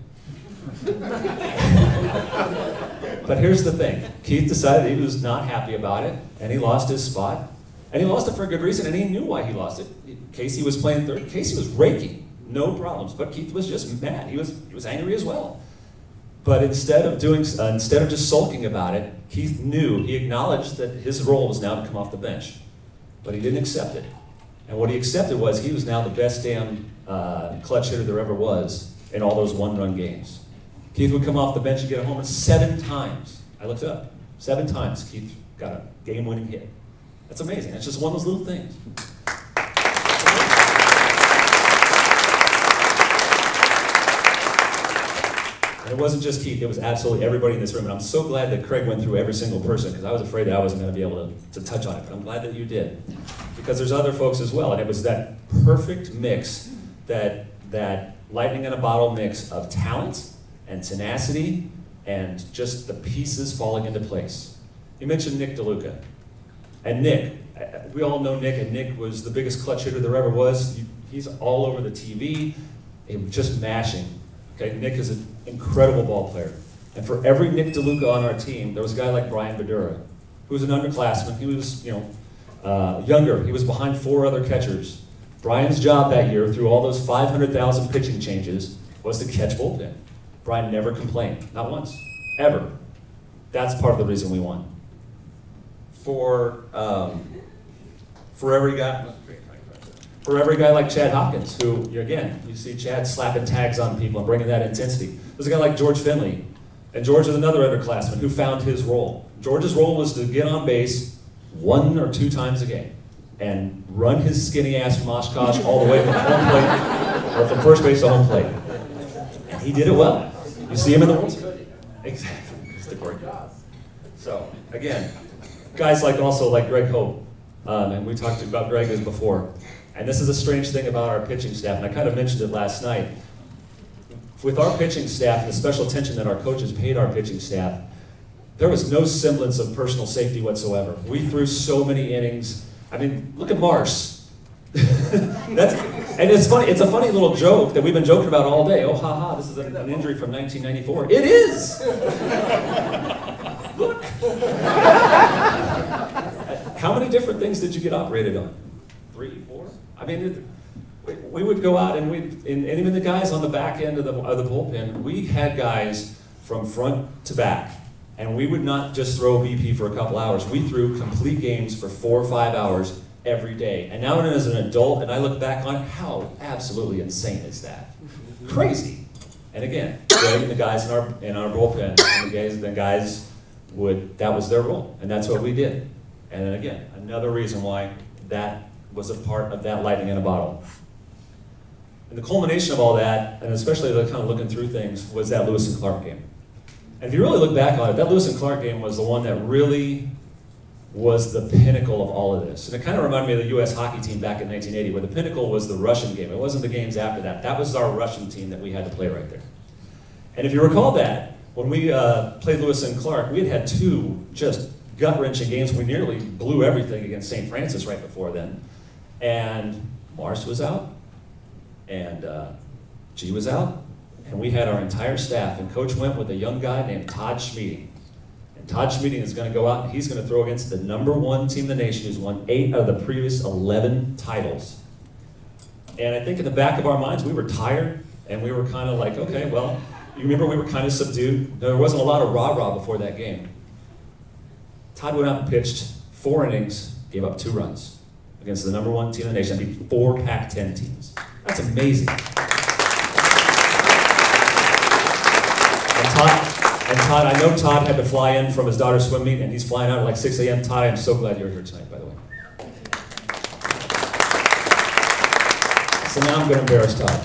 But here's the thing. Keith decided he was not happy about it, and he lost his spot. And he lost it for a good reason, and he knew why he lost it. Casey was playing third. Casey was raking. No problems, but Keith was just mad. He was angry as well. But instead of just sulking about it, Keith knew, he acknowledged that his role was now to come off the bench. But he didn't accept it. And what he accepted was he was now the best damn clutch hitter there ever was in all those one-run games. Keith would come off the bench and get a home run 7 times. I looked it up. 7 times Keith got a game-winning hit. That's amazing. That's just one of those little things. And it wasn't just Keith, it was absolutely everybody in this room. And I'm so glad that Craig went through every single person, because I was afraid that I wasn't going to be able to touch on it. But I'm glad that you did. Because there's other folks as well. And it was that perfect mix, that lightning in a bottle mix of talent and tenacity and just the pieces falling into place. You mentioned Nick Deluca. And Nick, we all know Nick, and Nick was the biggest clutch hitter there ever was. He's all over the TV, just mashing. Okay, Nick is an incredible ball player. And for every Nick Deluca on our team, there was a guy like Brian Badura, who was an underclassman. He was, younger. He was behind 4 other catchers. Brian's job that year, through all those 500,000 pitching changes, was to catch bullpen. Brian never complained, not once, ever. That's part of the reason we won. For every guy like Chad Hopkins, who, again, you see Chad slapping tags on people and bringing that intensity. There's a guy like George Finley, and George is another underclassman who found his role. George's role was to get on base 1 or 2 times a game and run his skinny ass from Oshkosh all the way from home plate, or from first base to home plate. And he did it well. You see him in the World Series. Exactly. It's the great job. So, again, guys like Greg Hope, and we talked about Greg as before. And this is a strange thing about our pitching staff, and I kind of mentioned it last night. With our pitching staff and the special attention that our coaches paid our pitching staff, there was no semblance of personal safety whatsoever. We threw so many innings. I mean, look at Mars. And it's funny, it's a funny little joke that we've been joking about all day. Oh, haha, this is an injury from 1994. It is! Look! How many different things did you get operated on? 3, 4? I mean, we would go out and and even the guys on the back end of the bullpen, we had guys from front to back. And we would not just throw BP for a couple hours. We threw complete games for 4 or 5 hours every day. And now as an adult, and I look back on how absolutely insane is that? Crazy. And again, Greg and the guys in our bullpen, and the guys would, that was their role, and that's what we did. And then again, another reason why that was a part of that lightning in a bottle. And the culmination of all that, and especially the kind of looking through things, was that Lewis and Clark game. And if you really look back on it, that Lewis and Clark game was the one that really was the pinnacle of all of this. And it kind of reminded me of the U.S. hockey team back in 1980, where the pinnacle was the Russian game. It wasn't the games after that. That was our Russian team that we had to play right there. And if you recall that, when we played Lewis and Clark, we had 2 just gut-wrenching games. We nearly blew everything against St. Francis right before then. And Mars was out, and G was out, and we had our entire staff, and Coach went with a young guy named Todd Schmeeding. And Todd Schmeeding is going to go out, and he's going to throw against the #1 team in the nation who's won 8 out of the previous 11 titles. And I think in the back of our minds, we were tired, and we were kind of like, okay, well, you remember we were kind of subdued. There wasn't a lot of rah-rah before that game. Todd went out and pitched 4 innings, gave up 2 runs against the #1 team in the nation. I beat 4 Pac-10 teams. That's amazing. And Todd, I know Todd had to fly in from his daughter's swim meet, and he's flying out at like 6 a.m. Todd, I'm so glad you're here tonight, by the way. So now I'm going to embarrass Todd.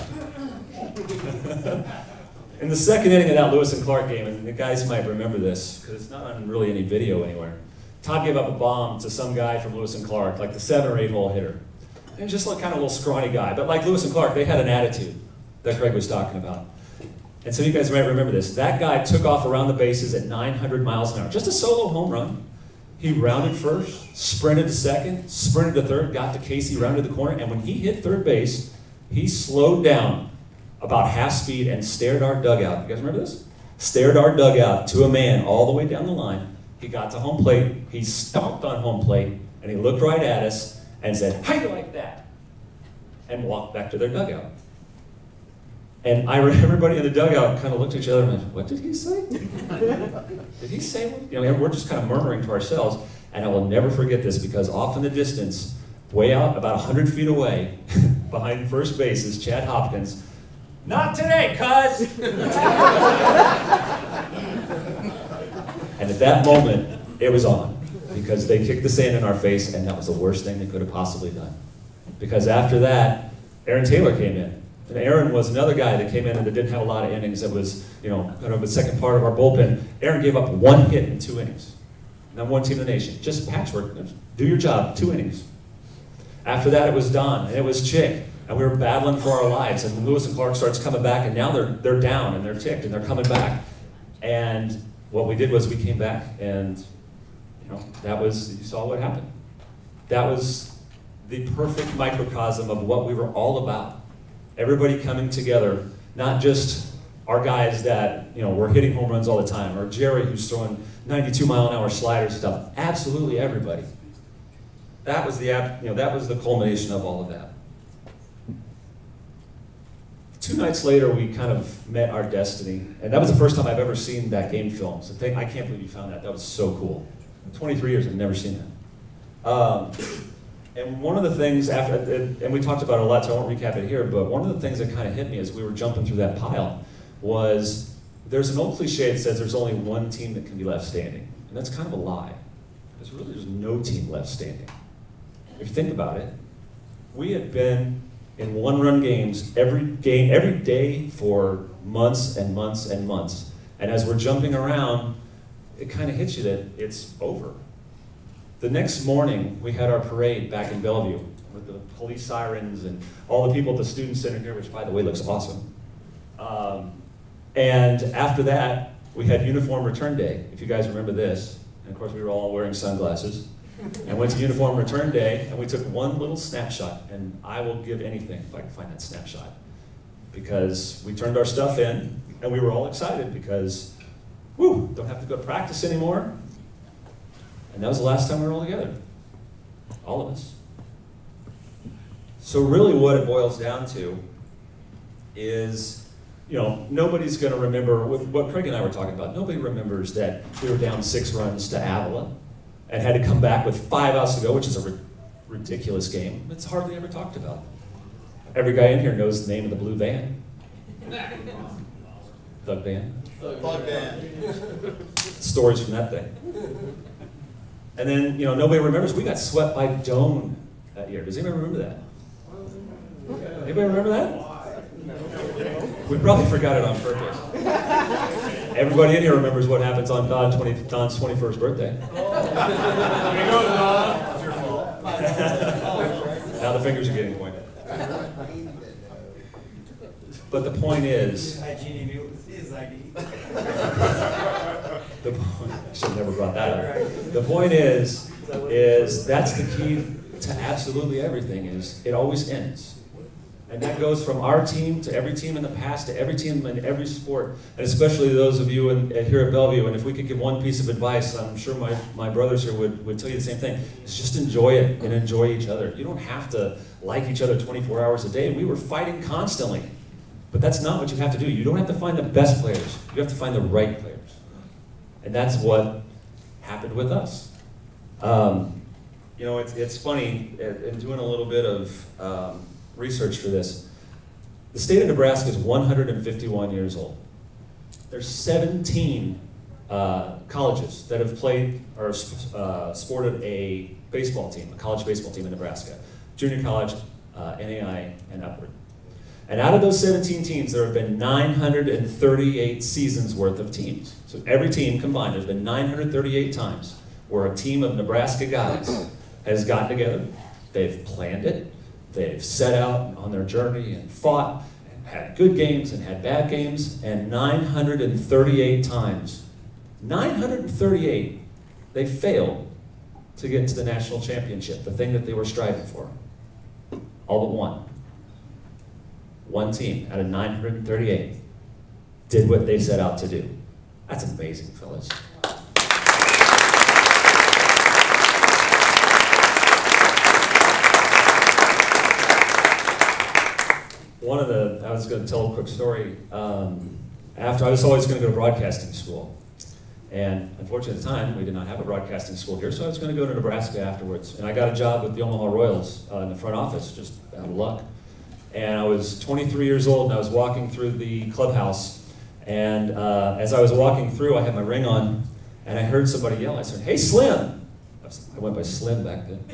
In the second inning of that Lewis and Clark game, and the guys might remember this, because it's not on really any video anywhere, Todd gave up a bomb to some guy from Lewis and Clark, like the 7 or 8 hole hitter. And just like kind of a little scrawny guy, but like Lewis and Clark, they had an attitude that Craig was talking about. And so you guys might remember this. That guy took off around the bases at 900 miles an hour. Just a solo home run. He rounded first, sprinted to second, sprinted to third, got to Casey, rounded the corner, and when he hit third base, he slowed down about half speed and stared our dugout. You guys remember this? Stared our dugout to a man all the way down the line. He got to home plate, he stomped on home plate, and he looked right at us and said, "How you like that?" and walked back to their dugout. And everybody in the dugout kind of looked at each other and went, "What did he say? Did he say what?" You know, we're just kind of murmuring to ourselves. And I will never forget this, because off in the distance, way out about 100 feet away, behind first base is Chad Hopkins. "Not today, cuz!" And at that moment, it was on, because they kicked the sand in our face, and that was the worst thing they could have possibly done. Because after that, Aaron Taylor came in. And Aaron was another guy that came in and that didn't have a lot of innings. That was, you know, kind of the second part of our bullpen. Aaron gave up 1 hit in 2 innings. #1 team in the nation. Just patchwork. Do your job. 2 innings. After that, it was Don, and it was Chick. And we were battling for our lives. And Lewis and Clark starts coming back, and now they're down, and they're ticked, and they're coming back. And what we did was we came back, and you know, that was, you saw what happened. That was the perfect microcosm of what we were all about. Everybody coming together, not just our guys that, you know, were hitting home runs all the time, or Jerry who's throwing 92-mile-an-hour sliders and stuff. Absolutely everybody. That was the culmination of all of that. 2 nights later, we kind of met our destiny, and that was the first time I've ever seen that game film. So I can't believe you found that. That was so cool. In 23 years, I've never seen that. And one of the things after, and we talked about it a lot, so I won't recap it here, but one of the things that kind of hit me as we were jumping through that pile was, there's an old cliche that says there's only 1 team that can be left standing. And that's kind of a lie. Because really there's no team left standing. If you think about it, we had been in 1-run games every day for months and months and months. And as we're jumping around, it kind of hits you that it's over. The next morning, we had our parade back in Bellevue, with the police sirens and all the people at the student center here, which by the way looks awesome. And after that, we had uniform return day, if you guys remember this. And of course we were all wearing sunglasses. And went to uniform return day, and we took one little snapshot, and I will give anything if I can find that snapshot. Because we turned our stuff in, and we were all excited because, whoo, don't have to go to practice anymore. And that was the last time we were all together. All of us. So really what it boils down to is, you know, nobody's going to remember, what Craig and I were talking about, nobody remembers that we were down 6 runs to Avila and had to come back with 5 outs to go, which is a ridiculous game. It's hardly ever talked about. Every guy in here knows the name of the blue van. Thug van. Thug van. Stories from that thing. And then, you know, nobody remembers we got swept by Doan that year. Does anybody remember that? Anybody remember that? We probably forgot it on purpose. Everybody in here remembers what happens on Don's 21st birthday. Here you go, Don. It's your fault. Now the fingers are getting pointed. But the point is, I should have never brought that up. The point is that's the key to absolutely everything, is it always ends. And that goes from our team to every team in the past to every team in every sport, and especially those of you here at Bellevue. And if we could give one piece of advice, I'm sure my brothers here would tell you the same thing, is just enjoy it and enjoy each other. You don't have to like each other 24 hours a day. We were fighting constantly. But that's not what you have to do. You don't have to find the best players. You have to find the right players. And that's what happened with us. You know, it's funny, in doing a little bit of research for this, the state of Nebraska is 151 years old. There's 17 colleges that have played or sported a baseball team, a college baseball team in Nebraska. Junior college, NAIA, and upward. And out of those 17 teams, there have been 938 seasons worth of teams. So every team combined, there's been 938 times where a team of Nebraska guys has gotten together, they've planned it, they've set out on their journey and fought, and had good games and had bad games, and 938 times, 938, they failed to get to the national championship, the thing that they were striving for. All but one. One team out of 938 did what they set out to do. That's amazing, fellas. I was going to tell a quick story. After, I was always going to go to broadcasting school. And unfortunately at the time, we did not have a broadcasting school here, so I was going to go to Nebraska afterwards. And I got a job with the Omaha Royals in the front office, just out of luck. And I was 23 years old, and I was walking through the clubhouse. And as I was walking through, I had my ring on, and I heard somebody yell. I said, "Hey, Slim!" I went by Slim back then.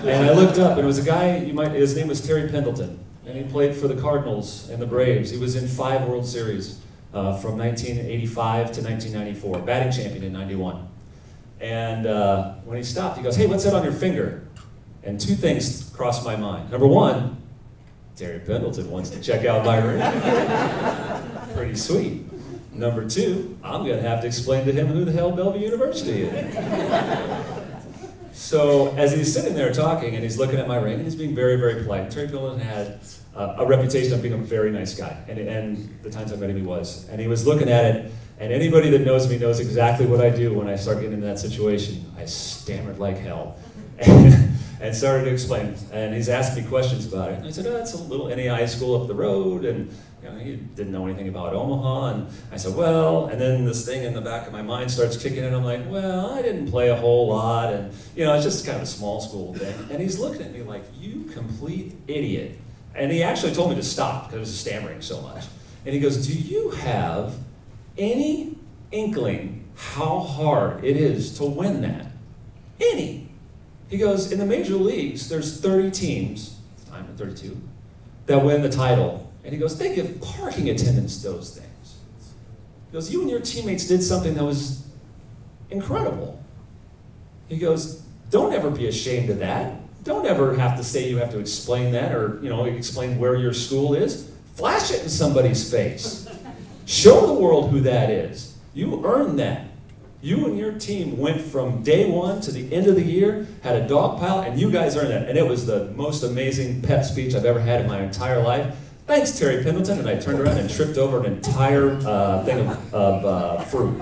And I looked up, and it was a guy, his name was Terry Pendleton. And he played for the Cardinals and the Braves. He was in 5 World Series from 1985 to 1994, batting champion in 91. And when he stopped, he goes, "Hey, what's that on your finger?" And 2 things crossed my mind. Number 1, Terry Pendleton wants to check out my ring. Pretty sweet. Number 2, I'm going to have to explain to him who the hell Bellevue University is. So as he's sitting there talking and he's looking at my ring and he's being very, very polite. Terry Pendleton had a reputation of being a very nice guy, and the times I met him he was. And he was looking at it, and anybody that knows me knows exactly what I do when I start getting into that situation. I stammered like hell. And started to explain, and he's asking me questions about it. And I said, "Oh, it's a little NAIA school up the road," and you know, he didn't know anything about Omaha. And I said, "Well," and then this thing in the back of my mind starts kicking in. I'm like, "Well, I didn't play a whole lot, and you know, it's just kind of a small school thing." And he's looking at me like, "You complete idiot." And he actually told me to stop because I was stammering so much. And he goes, "Do you have any inkling how hard it is to win that? Any?" He goes, "In the major leagues, there's 30 teams, at the time 32, that win the title." And he goes, "They give parking attendants those things." He goes, "You and your teammates did something that was incredible." He goes, "Don't ever be ashamed of that. don't ever have to say you have to explain that or, you know, explain where your school is. Flash it in somebody's face. Show the world who that is. You earned that. You and your team went from day one to the end of the year, had a dog pile, and you guys earned that. And it was the most amazing pep speech I've ever had in my entire life. Thanks, Terry Pendleton. And I turned around and tripped over an entire thing of fruit.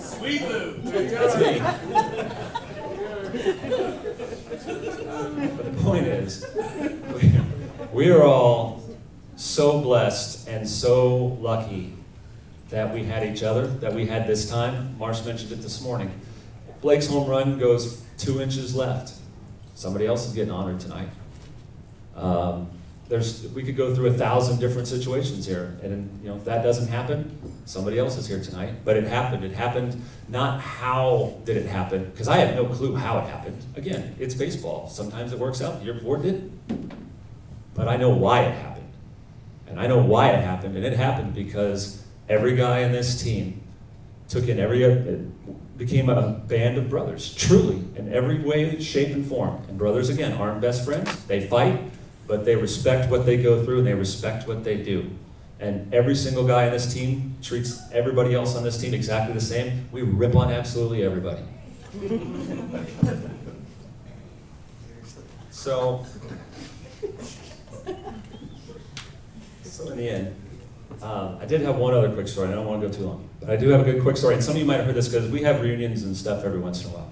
Sweet Lou. That's me. But the point is, we are all so blessed and so lucky that we had each other, that we had this time. Marsh mentioned it this morning. Blake's home run goes 2 inches left. Somebody else is getting honored tonight. We could go through 1,000 different situations here, and you know, if that doesn't happen, somebody else is here tonight. But it happened. It happened. Not how did it happen, because I have no clue how it happened. Again, it's baseball. Sometimes it works out. The year before it didn't. But I know why it happened. And I know why it happened, and it happened because every guy in this team took in it became a band of brothers, truly, in every way, shape, and form. And brothers, again, aren't best friends. They fight, but they respect what they go through, and they respect what they do. And every single guy in this team treats everybody else on this team exactly the same. We rip on absolutely everybody. So in the end, I did have one other quick story, and I don't want to go too long. But I do have a good quick story, and some of you might have heard this because we have reunions and stuff every once in a while.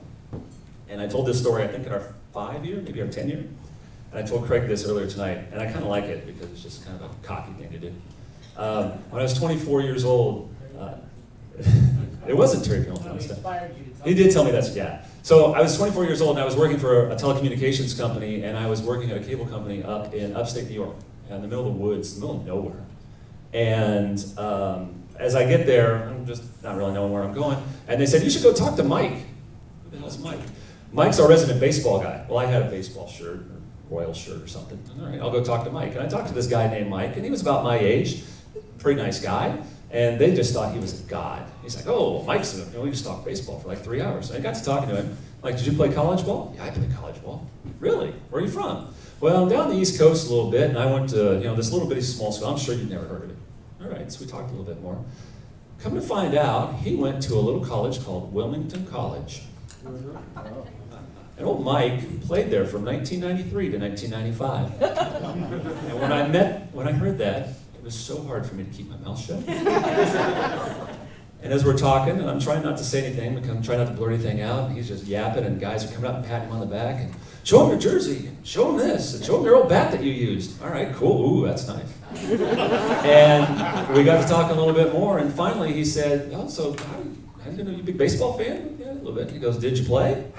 And I told this story, I think, in our 5-year, maybe our 10-year. And I told Craig this earlier tonight, and I kind of like it because it's just kind of a cocky thing to do. When I was 24 years old, it wasn't Terry Pendleton. He did tell me that's, yeah. So I was 24 years old, and I was working for a telecommunications company, and I was working at a cable company up in upstate New York, in the middle of the woods, in the middle of nowhere. And as I get there, I'm just not really knowing where I'm going, and they said, you should go talk to Mike. Who the hell's Mike? Mike's our resident baseball guy. Well, I had a baseball shirt, or Royal shirt or something. All right, I'll go talk to Mike. And I talked to this guy named Mike, and he was about my age, pretty nice guy, and they just thought he was a god. He's like, oh, Mike's, you know, we just talked baseball for like 3 hours. And I got to talking to him, like, did you play college ball? Yeah, I played college ball. Really? Where are you from? Well, I'm down the East Coast a little bit, and I went to, you know, this little bitty small school. I'm sure you've never heard of it. All right, so we talked a little bit more. Come to find out, he went to a little college called Wilmington College. And old Mike played there from 1993 to 1995. And when I heard that, it was so hard for me to keep my mouth shut. And as we're talking, and I'm trying not to say anything, I'm trying not to blurt anything out, and he's just yapping, and guys are coming up and patting him on the back, and show him your jersey, and show him this, and show him your old bat that you used. All right, cool, ooh, that's nice. And we got to talk a little bit more, and finally he said, oh, so how do you know, you a big baseball fan? Yeah, a little bit. He goes, did you play?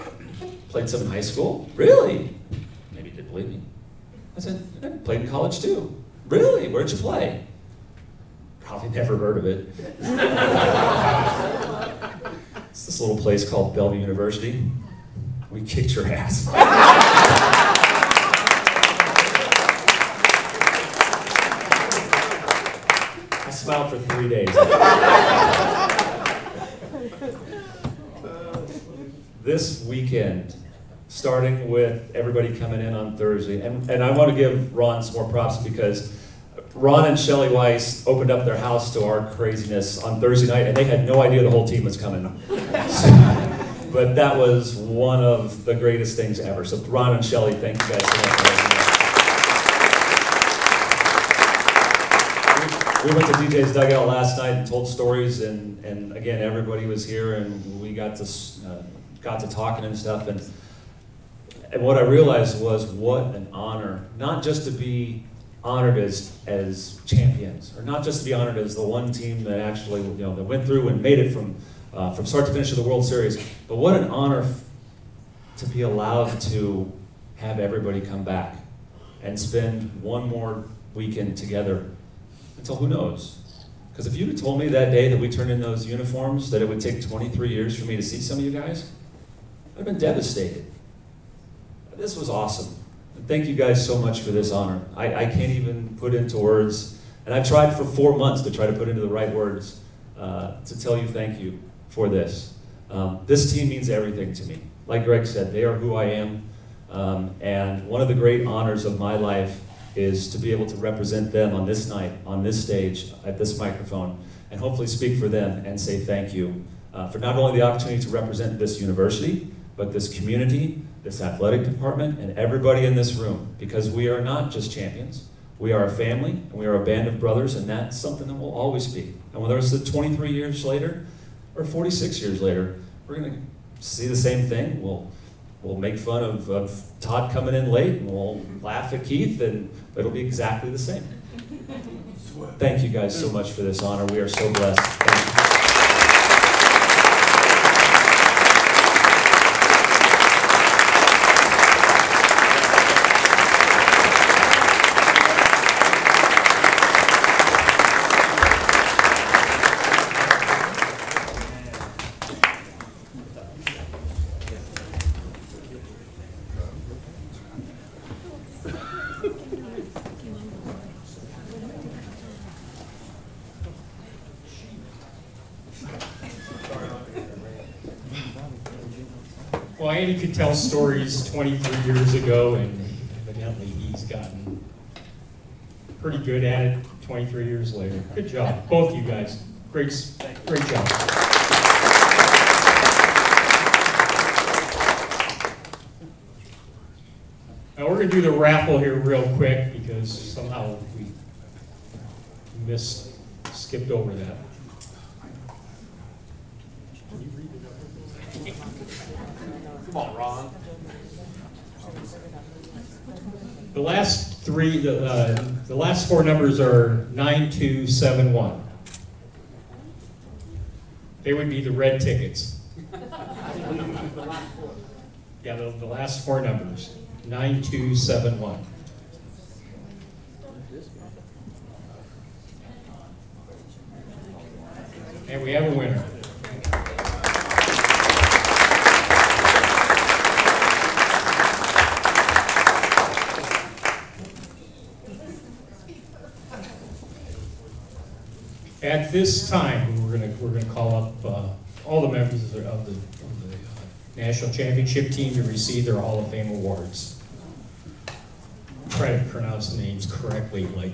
Played some in high school. Really? Maybe he didn't believe me. I said, I played in college too. Really? Where'd you play? Probably never heard of it. It's this little place called Bellevue University. We kicked your ass. I smiled for 3 days. This weekend, starting with everybody coming in on Thursday, and I want to give Ron some more props because Ron and Shelly Weiss opened up their house to our craziness on Thursday night, and they had no idea the whole team was coming. But that was one of the greatest things ever. So Ron and Shelly, thank you guys so much for that. We went to DJ's dugout last night and told stories, and again, everybody was here, and we got to talking and stuff, and what I realized was what an honor, not just to be honored as champions, or not just to be honored as the one team that actually, you know, that went through and made it from start to finish of the World Series, but what an honor to be allowed to have everybody come back and spend one more weekend together until who knows. Because if you'd have told me that day that we turned in those uniforms that it would take 23 years for me to see some of you guys, I'd have been devastated. This was awesome. And thank you guys so much for this honor. I can't even put into words, and I've tried for 4 months to try to put into the right words to tell you thank you for this. This team means everything to me. Like Greg said, they are who I am. And one of the great honors of my life is to be able to represent them on this night, on this stage, at this microphone, and hopefully speak for them and say thank you for not only the opportunity to represent this university, but this community, this athletic department, and everybody in this room, because we are not just champions. We are a family, and we are a band of brothers, and that's something that will always be. And whether it's 23 years later or 46 years later, we're going to see the same thing. We'll make fun of Todd coming in late, and we'll laugh at Keith, and it'll be exactly the same. Thank you guys so much for this honor. We are so blessed. Thank you. Well, Andy could tell stories 23 years ago, and evidently he's gotten pretty good at it 23 years later. Good job, both you guys. Great job. Now we're going to do the raffle here real quick because somehow we skipped over that. Come on, Ron. The last three, the last four numbers are 9271. They would be the red tickets. Yeah, the last four numbers, 9271. And we have a winner. At this time, we're gonna call up all the members of the National Championship team to receive their Hall of Fame awards. Try to pronounce the names correctly, like.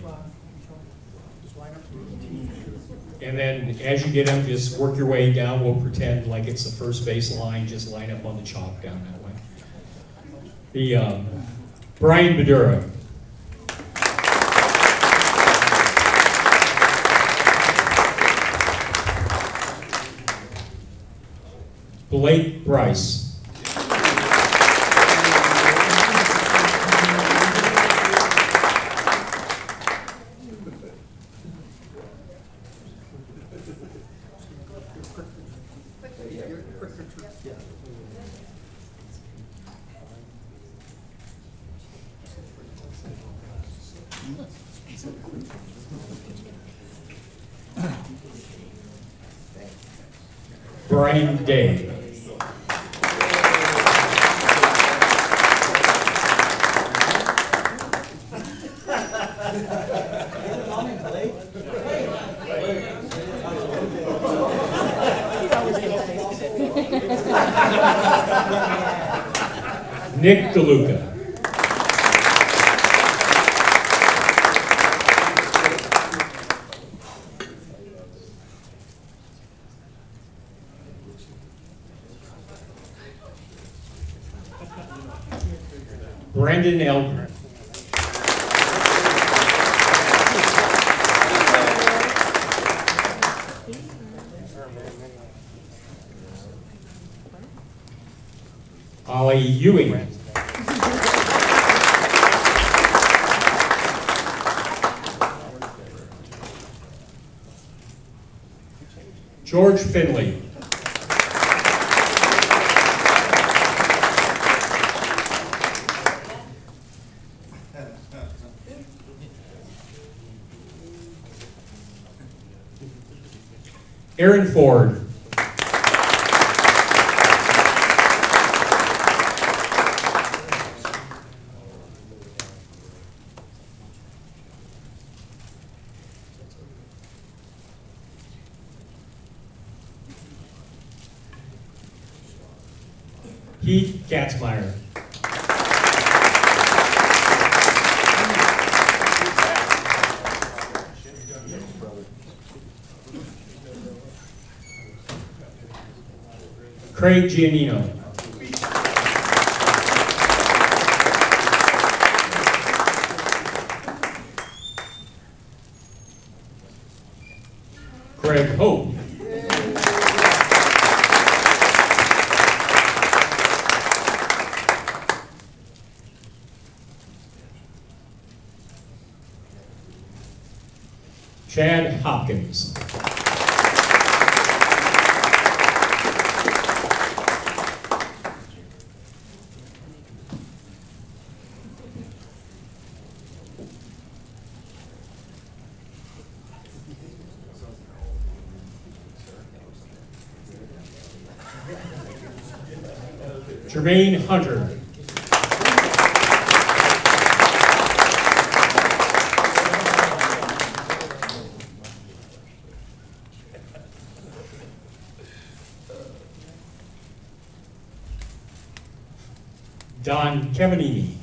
And then, as you get them, just work your way down. We'll pretend like it's the first base line. Just line up on the chalk down that way. The Brian Badura. Blake Bryce. Brian Day. Nick Deluca. Brandon Eldred. Ollie Ewing. George Finley. Aaron Ford. Katzmeyer. Craig Giannino. Greg Hope. Chad Hopkins. Jermaine Hunter. Don Caminini.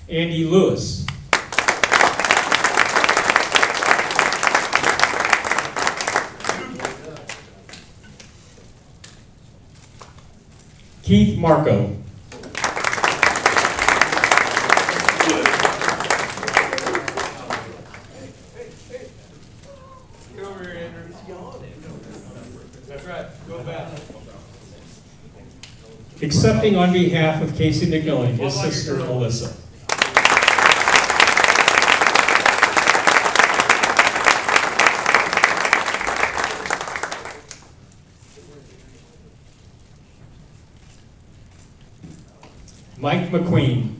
Andy Lewis. Keith Marco. Accepting on behalf of Casey McGill, his sister Melissa. Mike Mcqueen.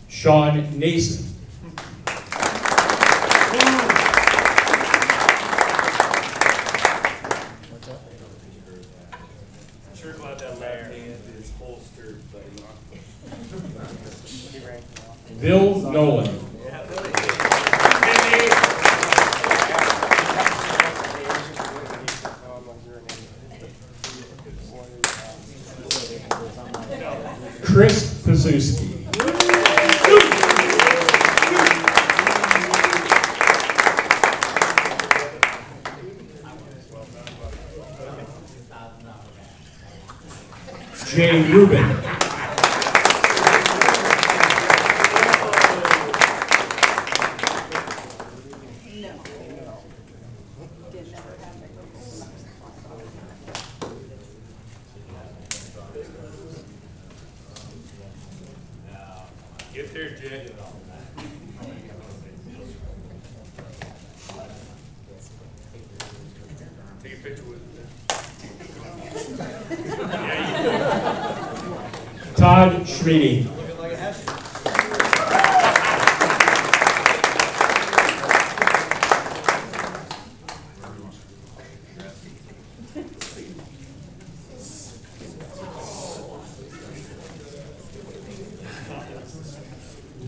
Shaun Nason. Sure glad that left hand is holstered, buddy. Bill Nolan. Chris Pazuski. Jay Rubin. Get there, Jay. Take a picture with it. Todd Schmidi.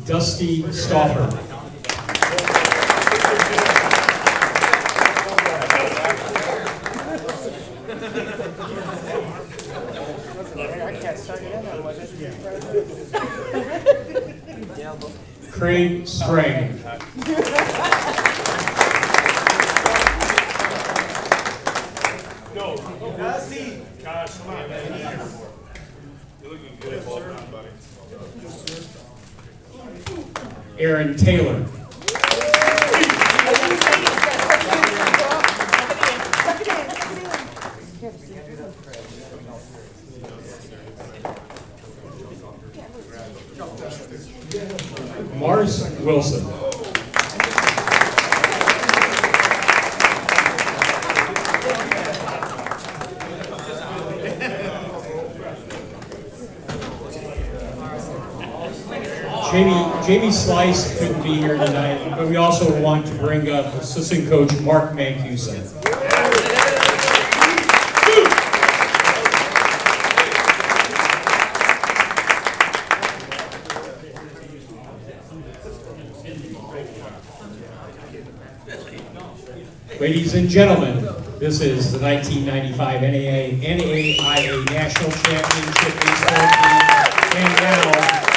Dusty Stauffer. Craig Strang. No, Dusty. Gosh, come on, man. You're looking good, buddy. Aaron Taylor. Mars Wilson. Jamie Slice couldn't be here tonight, but we also want to bring up assistant coach Mark Mancuso. Ladies and gentlemen, this is the 1995 NAIA National Championship baseball team, and now